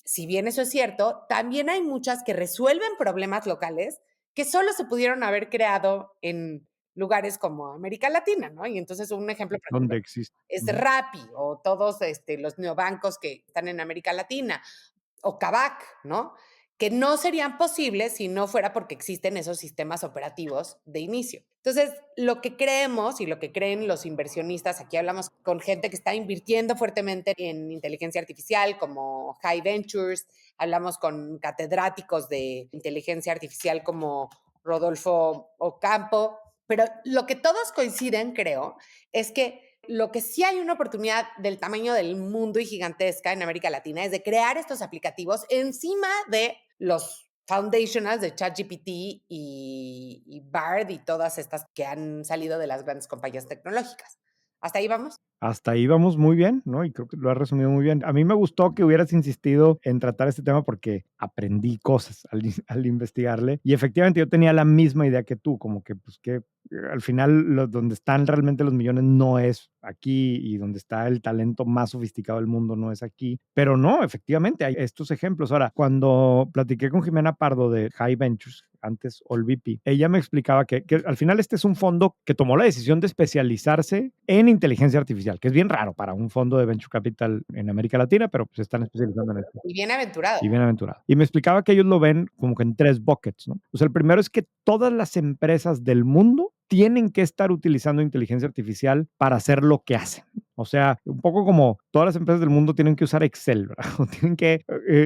Si bien eso es cierto, también hay muchas que resuelven problemas locales que solo se pudieron haber creado en lugares como América Latina, ¿no? Y entonces un ejemplo, por ejemplo, Donde existe. es Ujú. Rappi o todos los neobancos que están en América Latina o Kavak, ¿no? Que no serían posibles si no fuera porque existen esos sistemas operativos de inicio. Entonces, lo que creemos y lo que creen los inversionistas, aquí hablamos con gente que está invirtiendo fuertemente en inteligencia artificial, como High Ventures, hablamos con catedráticos de inteligencia artificial como Rodolfo Ocampo, pero lo que todos coinciden, creo, es que lo que sí hay una oportunidad del tamaño del mundo y gigantesca en América Latina es de crear estos aplicativos encima de los foundationals de ChatGPT y Bard y todas estas que han salido de las grandes compañías tecnológicas. ¿Hasta ahí vamos? Hasta ahí vamos muy bien, ¿no? Y creo que lo has resumido muy bien. A mí me gustó que hubieras insistido en tratar este tema porque aprendí cosas al investigarle y efectivamente yo tenía la misma idea que tú, como que pues que al final donde están realmente los millones no es aquí y donde está el talento más sofisticado del mundo no es aquí, pero no, efectivamente hay estos ejemplos. Ahora, cuando platiqué con Jimena Pardo de High Ventures, antes Olvipi, ella me explicaba que al final este es un fondo que tomó la decisión de especializarse en inteligencia artificial, que es bien raro para un fondo de venture capital en América Latina, pero pues están especializando en esto. Y bien aventurado. Y bienaventurado. Y me explicaba que ellos lo ven como que en tres buckets, ¿no? O sea, el primero es que todas las empresas del mundo tienen que estar utilizando inteligencia artificial para hacer lo que hacen. O sea, un poco como todas las empresas del mundo tienen que usar Excel, ¿verdad? O tienen que,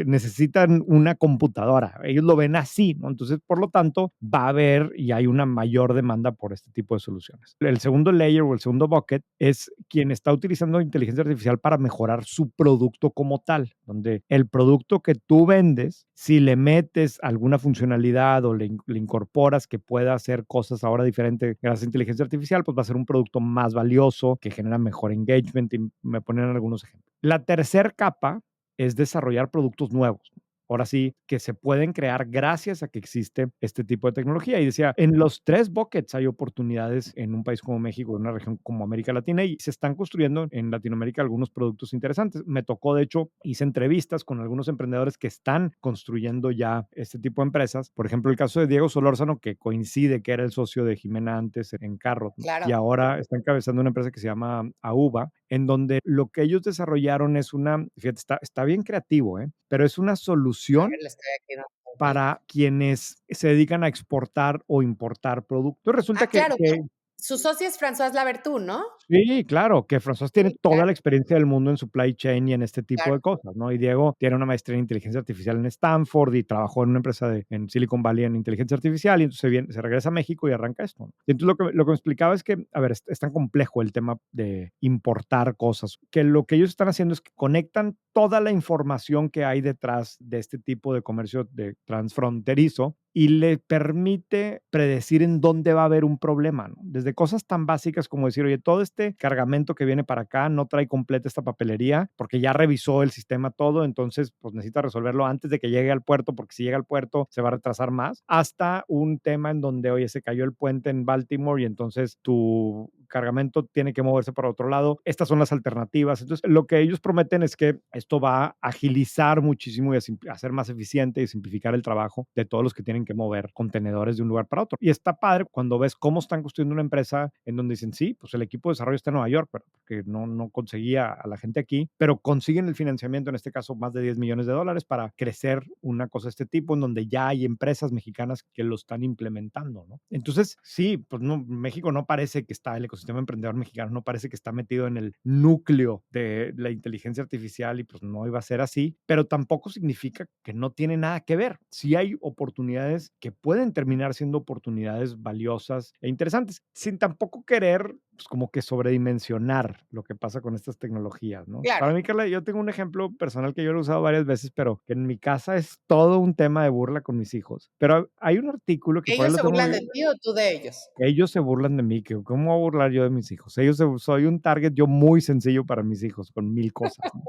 necesitan una computadora. Ellos lo ven así, ¿no? Entonces, por lo tanto, va a haber y hay una mayor demanda por este tipo de soluciones. El segundo layer o el segundo bucket es quien está utilizando inteligencia artificial para mejorar su producto como tal, donde el producto que tú vendes, si le metes alguna funcionalidad o le incorporas que pueda hacer cosas ahora diferentes gracias a inteligencia artificial, pues va a ser un producto más valioso, que genera mejor engagement y me ponen algunos ejemplos. La tercera capa es desarrollar productos nuevos. Ahora sí, que se pueden crear gracias a que existe este tipo de tecnología. Y decía, en los tres buckets hay oportunidades en un país como México, en una región como América Latina, y se están construyendo en Latinoamérica algunos productos interesantes. Me tocó, de hecho, hice entrevistas con algunos emprendedores que están construyendo ya este tipo de empresas. Por ejemplo, el caso de Diego Solórzano, que coincide que era el socio de Jimena antes en Carro, ¿no? Y Claro. ahora está encabezando una empresa que se llama Auba, en donde lo que ellos desarrollaron es una, fíjate, está bien creativo, ¿eh? Pero es una A solución ver, le estoy aquí dando clic. para quienes se dedican a exportar o importar productos. Resulta Ah, claro, que su socio es Françoise Labertune, ¿no? sí, claro, que François tiene Sí, toda claro, la experiencia del mundo en supply chain y en este tipo de claro. cosas, ¿no? Y Diego tiene una maestría en inteligencia artificial en Stanford y trabajó en una empresa en Silicon Valley en inteligencia artificial y entonces se regresa a México y arranca esto, ¿no? Y entonces lo que me explicaba es que, a ver, es tan complejo el tema de importar cosas, que lo que ellos están haciendo es que conectan toda la información que hay detrás de este tipo de comercio de transfronterizo y le permite predecir en dónde va a haber un problema, ¿no? Desde cosas tan básicas como decir, oye, todo este cargamento que viene para acá no trae completa esta papelería porque ya revisó el sistema todo, entonces pues necesita resolverlo antes de que llegue al puerto porque si llega al puerto se va a retrasar más, hasta un tema en donde, oye, se cayó el puente en Baltimore y entonces tu cargamento tiene que moverse para otro lado. Estas son las alternativas. Entonces, lo que ellos prometen es que esto va a agilizar muchísimo y a ser más eficiente y simplificar el trabajo de todos los que tienen que mover contenedores de un lugar para otro. Y está padre cuando ves cómo están construyendo una empresa en donde dicen, sí, pues el equipo de desarrollo está en Nueva York, pero porque no conseguía a la gente aquí, pero consiguen el financiamiento, en este caso más de 10 millones de dólares, para crecer una cosa de este tipo, en donde ya hay empresas mexicanas que lo están implementando, ¿no? Entonces, sí, pues no, México no parece que está, el ecosistema emprendedor mexicano no parece que está metido en el núcleo de la inteligencia artificial y pues no iba a ser así, pero tampoco significa que no tiene nada que ver. Sí hay oportunidades que pueden terminar siendo oportunidades valiosas e interesantes, sin tampoco querer pues, como que sobredimensionar lo que pasa con estas tecnologías, ¿no? Claro. Para mí, Carla, yo tengo un ejemplo personal que yo lo he usado varias veces, pero que en mi casa es todo un tema de burla con mis hijos. Pero hay un artículo que por ahí ¿Ellos lo se tengo. burlan de ti o tú de ellos? Ellos se burlan de mí, que cómo voy a burlar yo de mis hijos. Soy un target yo muy sencillo para mis hijos con mil cosas, ¿no?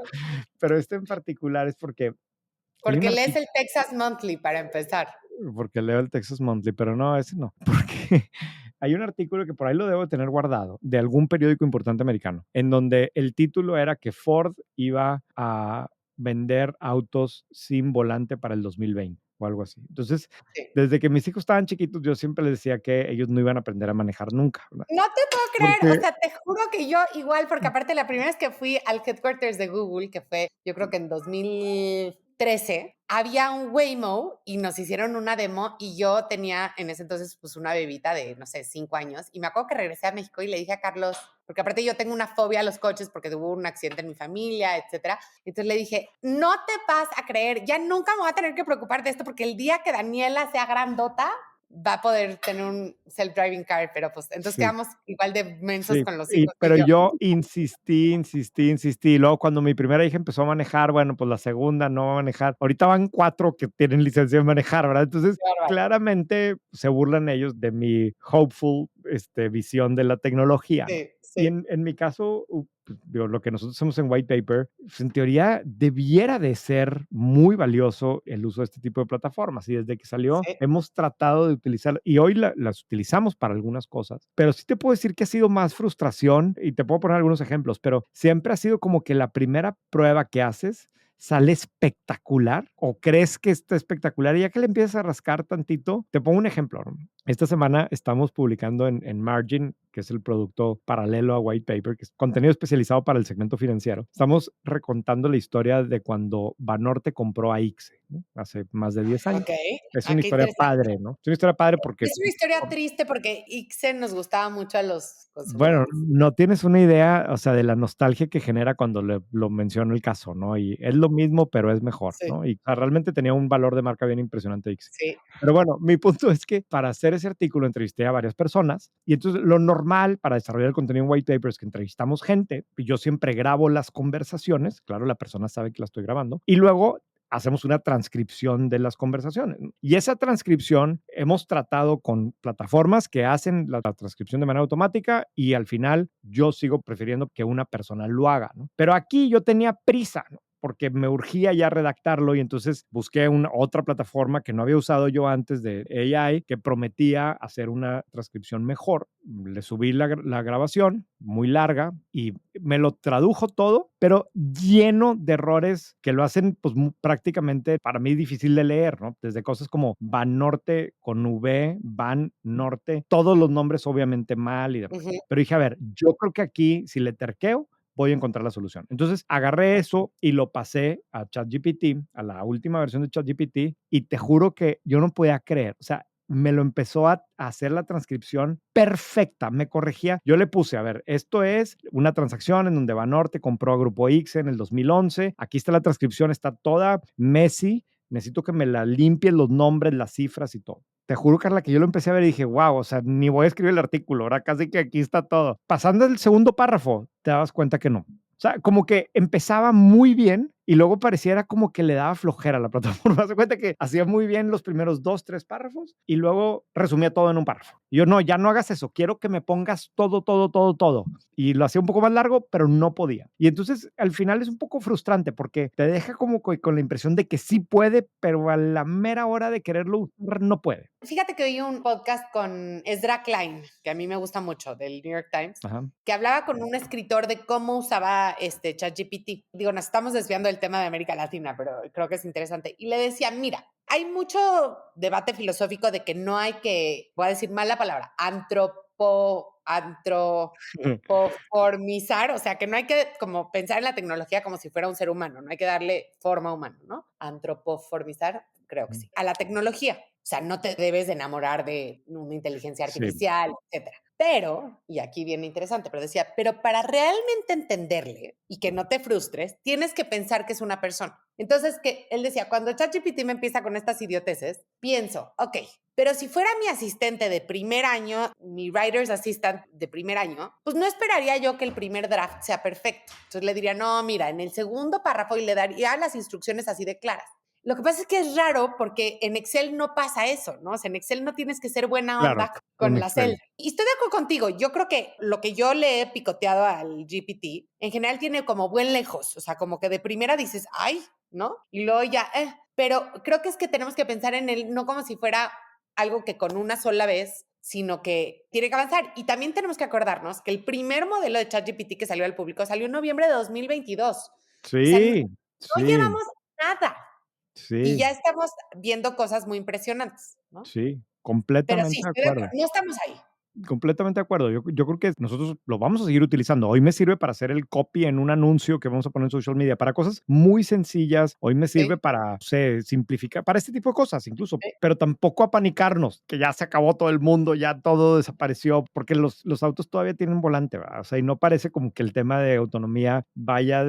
Pero este en particular es porque hay un Porque lees artículo, el Texas Monthly para empezar. porque leo el Texas Monthly, pero no, ese no, porque hay un artículo que por ahí lo debo de tener guardado de algún periódico importante americano, en donde el título era que Ford iba a vender autos sin volante para el 2020 o algo así. Entonces, Sí. desde que mis hijos estaban chiquitos, yo siempre les decía que ellos no iban a aprender a manejar nunca, ¿verdad? No te puedo creer, o Porque sea, te juro que yo igual, porque aparte la primera vez que fui al headquarters de Google, que fue yo creo que en 2013, había un Waymo y nos hicieron una demo y yo tenía en ese entonces pues una bebita de, no sé, 5 años y me acuerdo que regresé a México y le dije a Carlos, porque aparte yo tengo una fobia a los coches porque hubo un accidente en mi familia, etcétera. Entonces le dije, no te vas a creer, ya nunca me voy a tener que preocupar de esto porque el día que Daniela sea grandota, va a poder tener un self-driving car, pero pues entonces sí, quedamos igual de mensos sí, con los hijos y pero yo. yo insistí. Y luego cuando mi primera hija empezó a manejar, bueno, pues la segunda no va a manejar. Ahorita van 4 que tienen licencia de manejar, ¿verdad? Entonces, Qué bárbaro. claramente se burlan ellos de mi hopeful, visión de la tecnología, ¿no? Sí, Y sí, en mi caso, pues, digo, lo que nosotros hacemos en White Paper, pues, en teoría debiera de ser muy valioso el uso de este tipo de plataformas. Y desde que salió sí. hemos tratado de utilizar, y hoy las utilizamos para algunas cosas, pero sí te puedo decir que ha sido más frustración, y te puedo poner algunos ejemplos, pero siempre ha sido como que la primera prueba que haces sale espectacular o crees que está espectacular y ya que le empiezas a rascar tantito, te pongo un ejemplo, ¿no? Esta semana estamos publicando en Margin, que es el producto paralelo a White Paper, que es contenido especializado para el segmento financiero. Estamos recontando la historia de cuando Banorte compró a ICSE, ¿no? Hace más de 10 años. Okey. Es Ah, una qué historia interesante. padre, ¿no? Es una historia padre porque Es una historia triste porque IKSE nos gustaba mucho a los bueno, consumidores. no tienes una idea, o sea, de la nostalgia que genera cuando lo menciono el caso, ¿no? Y es lo mismo, pero es mejor, Sí, ¿no? Y, o sea, realmente tenía un valor de marca bien impresionante ICSI. sí. Pero bueno, mi punto es que para hacer ese artículo entrevisté a varias personas y entonces lo normal para desarrollar el contenido en White Paper es que entrevistamos gente y yo siempre grabo las conversaciones, claro, la persona sabe que la estoy grabando, y luego hacemos una transcripción de las conversaciones, ¿no? Y esa transcripción hemos tratado con plataformas que hacen la transcripción de manera automática y al final yo sigo prefiriendo que una persona lo haga, ¿no? Pero aquí yo tenía prisa, ¿no? Porque me urgía ya redactarlo y entonces busqué una otra plataforma que no había usado yo antes de AI que prometía hacer una transcripción mejor. Le subí la grabación muy larga y me lo tradujo todo, pero lleno de errores que lo hacen pues prácticamente para mí difícil de leer, ¿no? Desde cosas como Van Norte con V, Van Norte, todos los nombres obviamente mal y demás. Ujú. Pero dije, a ver, yo creo que aquí si le terqueo, voy a encontrar la solución. Entonces agarré eso y lo pasé a ChatGPT, a la última versión de ChatGPT, y te juro que yo no podía creer. O sea, me lo empezó a hacer la transcripción perfecta, me corregía. Yo le puse, a ver, esto es una transacción en donde Banorte compró a Grupo X en el 2011. Aquí está la transcripción, está toda messy. Necesito que me la limpies los nombres, las cifras y todo. Te juro, Carla, que yo lo empecé a ver y dije, wow, o sea, ni voy a escribir el artículo, ahora casi que aquí está todo. Pasando el segundo párrafo, te dabas cuenta que no. O sea, como que empezaba muy bien y luego pareciera como que le daba flojera a la plataforma. Se cuenta que hacía muy bien los primeros dos, tres párrafos y luego resumía todo en un párrafo. Y yo, no, ya no hagas eso, quiero que me pongas todo, todo, todo, todo. Y lo hacía un poco más largo, pero no podía. Y entonces al final es un poco frustrante porque te deja como con la impresión de que sí puede, pero a la mera hora de quererlo usar no puede. Fíjate que oí un podcast con Ezra Klein, que a mí me gusta mucho, del New York Times, Ajá. que hablaba con un escritor de cómo usaba ChatGPT. Digo, nos estamos desviando del tema de América Latina, pero creo que es interesante. Y le decía, mira, hay mucho debate filosófico de que no hay que, voy a decir mal la palabra, antropoformizar, o sea, que no hay que como pensar en la tecnología como si fuera un ser humano, no hay que darle forma humana, ¿no? Antropoformizar, creo que sí, a la tecnología. O sea, no te debes de enamorar de una inteligencia Sí, artificial, etcétera. Pero, y aquí viene interesante, pero decía, pero para realmente entenderle y que no te frustres, tienes que pensar que es una persona. Entonces, que él decía, cuando ChatGPT me empieza con estas idioteces, pienso, ok, pero si fuera mi asistente de primer año, mi writer's assistant de primer año, pues no esperaría yo que el primer draft sea perfecto. Entonces le diría, no, mira, en el segundo párrafo y le daría las instrucciones así de claras. Lo que pasa es que es raro porque en Excel no pasa eso, ¿no? O sea, en Excel no tienes que ser buena claro, onda en con la Excel. celda. Y estoy de acuerdo contigo. Yo creo que lo que yo le he picoteado al GPT, en general tiene como buen lejos. O sea, como que de primera dices, ay, ¿no? Y luego ya, Pero creo que es que tenemos que pensar en él no como si fuera algo que con una sola vez, sino que tiene que avanzar. Y también tenemos que acordarnos que el primer modelo de ChatGPT que salió al público salió en noviembre de 2022. O sea, no Sí, sí, llevamos nada y sí, ya estamos viendo cosas muy impresionantes, ¿no? sí, Pero sí, completamente de estoy de acuerdo, acuerdo. no estamos ahí. Completamente de acuerdo. Yo creo que nosotros lo vamos a seguir utilizando. Hoy me sirve para hacer el copy en un anuncio que vamos a poner en social media, para cosas muy sencillas. Hoy me Sí, sirve para, no sé, simplificar, para este tipo de cosas incluso, sí. pero tampoco apanicarnos, que ya se acabó todo el mundo, ya todo desapareció, porque los autos todavía tienen volante, ¿verdad? O sea, y no parece como que el tema de autonomía vaya,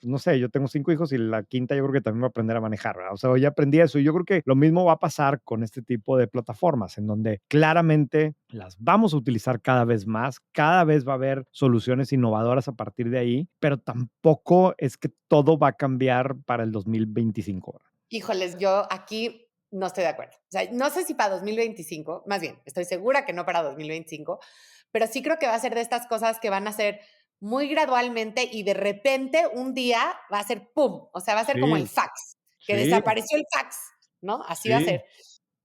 no sé, yo tengo 5 hijos y la quinta yo creo que también va a aprender a manejar, ¿verdad? O sea, hoy aprendí eso y yo creo que lo mismo va a pasar con este tipo de plataformas, en donde claramente las vamos a utilizar cada vez más, cada vez va a haber soluciones innovadoras a partir de ahí, pero tampoco es que todo va a cambiar para el 2025, ¿verdad? Híjoles, yo aquí no estoy de acuerdo. O sea, no sé si para 2025, más bien, estoy segura que no para 2025, pero sí creo que va a ser de estas cosas que van a ser muy gradualmente y de repente un día va a ser pum, o sea, va a ser como el Sí, fax, que sí, desapareció el fax, ¿no? Así va a sí, ser.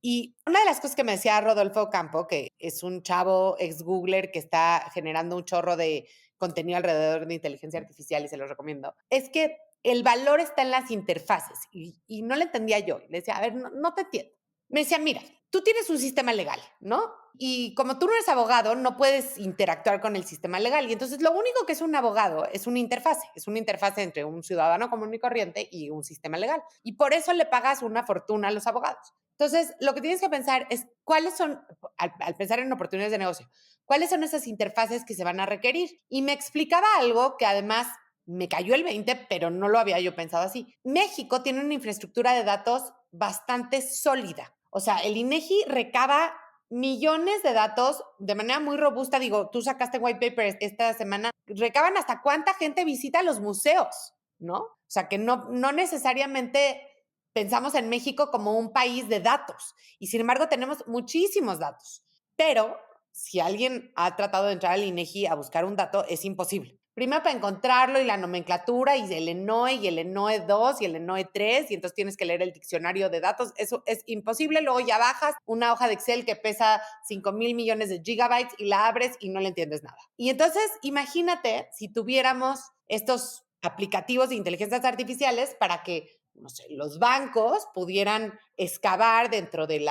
Y una de las cosas que me decía Rodolfo Campo, que es un chavo ex Googler que está generando un chorro de contenido alrededor de inteligencia artificial y se los recomiendo, es que el valor está en las interfaces y no le entendía yo. Le decía, a ver, no te entiendo. Me decía, mira, tú tienes un sistema legal, ¿no? Y como tú no eres abogado, no puedes interactuar con el sistema legal. Y entonces lo único que es un abogado es una interfase entre un ciudadano común y corriente y un sistema legal. Y por eso le pagas una fortuna a los abogados. Entonces, lo que tienes que pensar es cuáles son, al pensar en oportunidades de negocio, cuáles son esas interfaces que se van a requerir. Y me explicaba algo que además me cayó el 20, pero no lo había yo pensado así. México tiene una infraestructura de datos bastante sólida. O sea, el INEGI recaba millones de datos de manera muy robusta. Digo, tú sacaste white paper esta semana, recaban hasta cuánta gente visita los museos, ¿no? O sea, que no necesariamente pensamos en México como un país de datos y sin embargo tenemos muchísimos datos. Pero si alguien ha tratado de entrar al INEGI a buscar un dato, es imposible. Primero para encontrarlo y la nomenclatura y el ENOE y el ENOE 2 y el ENOE 3 y entonces tienes que leer el diccionario de datos. Eso es imposible. Luego ya bajas una hoja de Excel que pesa 5,000 millones de gigabytes y la abres y no le entiendes nada. Y entonces imagínate si tuviéramos estos aplicativos de inteligencias artificiales para que, no sé, los bancos pudieran excavar dentro de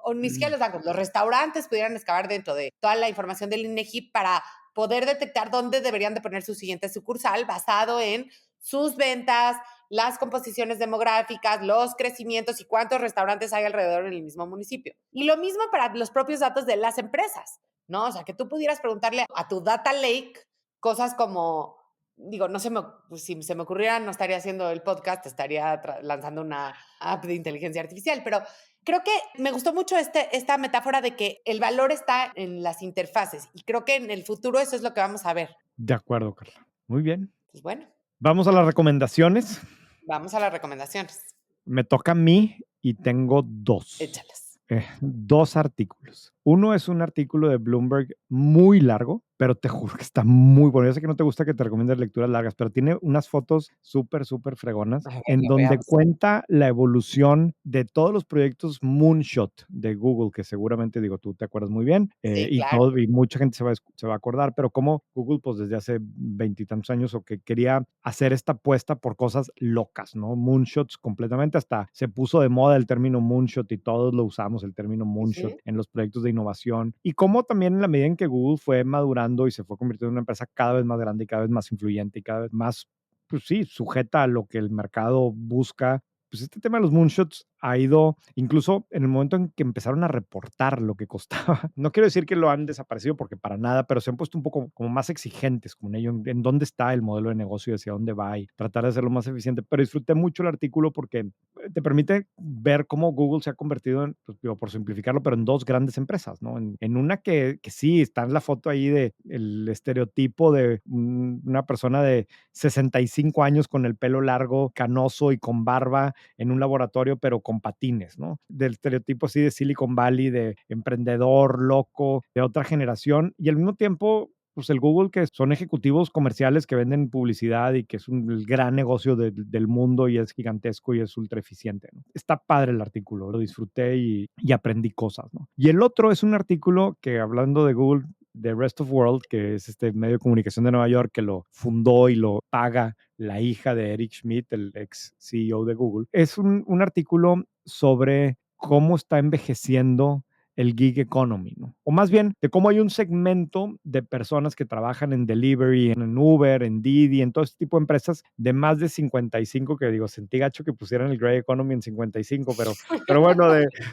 o ni siquiera los bancos, los restaurantes pudieran excavar dentro de toda la información del INEGI para poder detectar dónde deberían de poner su siguiente sucursal basado en sus ventas, las composiciones demográficas, los crecimientos y cuántos restaurantes hay alrededor en el mismo municipio. Y lo mismo para los propios datos de las empresas, ¿no? O sea, que tú pudieras preguntarle a tu data lake cosas como, digo, no se me, pues, si se me ocurriera, no estaría haciendo el podcast, estaría lanzando una app de inteligencia artificial, pero creo que me gustó mucho esta metáfora de que el valor está en las interfaces y creo que en el futuro eso es lo que vamos a ver. De acuerdo, Carla. Muy bien. Pues bueno, Vamos a las recomendaciones. vamos a las recomendaciones. Me toca a mí y tengo dos. Échalas. Dos artículos. Uno es un artículo de Bloomberg muy largo, pero te juro que está muy bueno. Yo sé que no te gusta que te recomiende lecturas largas, pero tiene unas fotos súper, súper fregonas A ver, en lo donde veamos. cuenta la evolución de todos los proyectos Moonshot de Google, que seguramente, digo, tú te acuerdas muy bien, Sí, claro. y mucha gente se va a acordar, pero como Google, pues desde hace veintitantos años, o que quería hacer esta apuesta por cosas locas, ¿no? Moonshots completamente, hasta se puso de moda el término moonshot y todos lo usamos, el término moonshot Ujú. en los proyectos de innovación. Y cómo también en la medida en que Google fue madurando y se fue convirtiendo en una empresa cada vez más grande y cada vez más influyente y cada vez más, pues sí, sujeta a lo que el mercado busca, pues este tema de los moonshots ha ido, incluso en el momento en que empezaron a reportar lo que costaba, no quiero decir que lo han desaparecido porque para nada, pero se han puesto un poco como más exigentes con ello, en dónde está el modelo de negocio y hacia dónde va y tratar de hacerlo más eficiente. Pero disfruté mucho el artículo porque te permite ver cómo Google se ha convertido en, pues, digo, por simplificarlo, pero en dos grandes empresas, ¿no? En una que sí, está en la foto ahí de el estereotipo de una persona de 65 años con el pelo largo, canoso y con barba en un laboratorio, pero con patines, ¿no? Del estereotipo así de Silicon Valley, de emprendedor, loco, de otra generación, y al mismo tiempo pues el Google, que son ejecutivos comerciales que venden publicidad y que es el gran negocio del mundo y es gigantesco y es ultra eficiente, ¿no? Está padre el artículo, lo disfruté y aprendí cosas, ¿no? Y el otro es un artículo que, hablando de Google, de Rest of World, que es este medio de comunicación de Nueva York que lo fundó y lo paga la hija de Eric Schmidt, el ex CEO de Google. Es un artículo sobre cómo está envejeciendo el gig economy, ¿no? O más bien, de cómo hay un segmento de personas que trabajan en delivery, en Uber, en Didi, en todo este tipo de empresas de más de 55, que digo, sentí gacho que pusieran el gray economy en 55, pero bueno,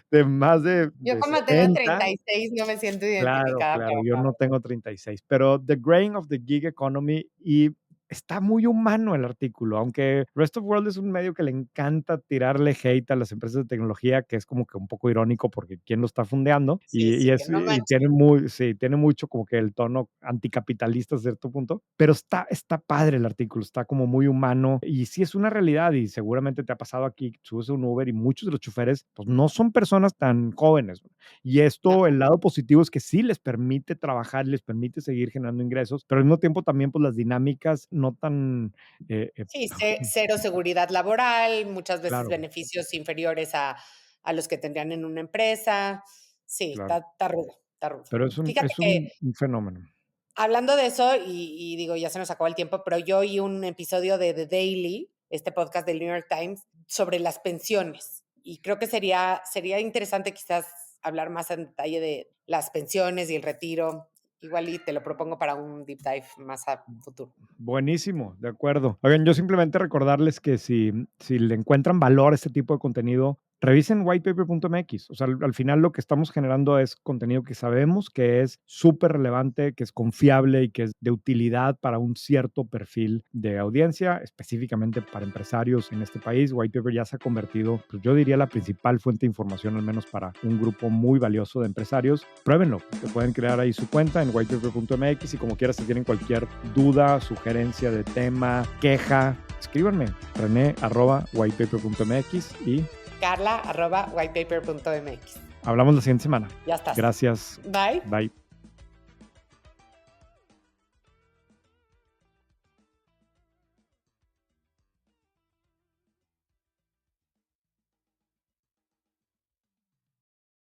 de más Yo de como tengo 60. 36 no me siento Claro, identificada claro, para yo nada. no tengo 36, pero The Grain of the Gig Economy, y está muy humano el artículo, aunque Rest of World es un medio que le encanta tirarle hate a las empresas de tecnología, que es como que un poco irónico porque quién lo está fundeando, Sí, sí, que no y manches. tiene sí, tiene mucho como que el tono anticapitalista a cierto punto, pero está padre el artículo, está como muy humano y sí es una realidad y seguramente te ha pasado aquí, subes a un Uber y muchos de los choferes pues no son personas tan jóvenes, ¿no? Y esto, No. el lado positivo es que sí les permite trabajar, les permite seguir generando ingresos, pero al mismo tiempo también pues las dinámicas no tan, Sí, cero seguridad laboral, muchas veces claro, beneficios inferiores a los que tendrían en una empresa. Sí, claro, está rudo, está rudo. pero Fíjate es que un fenómeno. hablando de eso, y digo, ya se nos acabó el tiempo, pero yo oí un episodio de The Daily, este podcast del New York Times, sobre las pensiones. y creo que sería interesante quizás hablar más en detalle de las pensiones y el retiro. Igual y te lo propongo para un deep dive más a futuro. Buenísimo, de acuerdo. Oigan, yo simplemente recordarles que si le encuentran valor a este tipo de contenido, revisen whitepaper.mx. O sea, al final lo que estamos generando es contenido que sabemos que es súper relevante, que es confiable y que es de utilidad para un cierto perfil de audiencia, específicamente para empresarios en este país. Whitepaper ya se ha convertido, pues yo diría, la principal fuente de información, al menos para un grupo muy valioso de empresarios. Pruébenlo, que pueden crear ahí su cuenta en whitepaper.mx y como quiera, si tienen cualquier duda, sugerencia de tema, queja, escríbanme, rene@whitepaper.mx y Carla@whitepaper.mx. hablamos la siguiente semana. Ya estás. Gracias. Bye. Bye.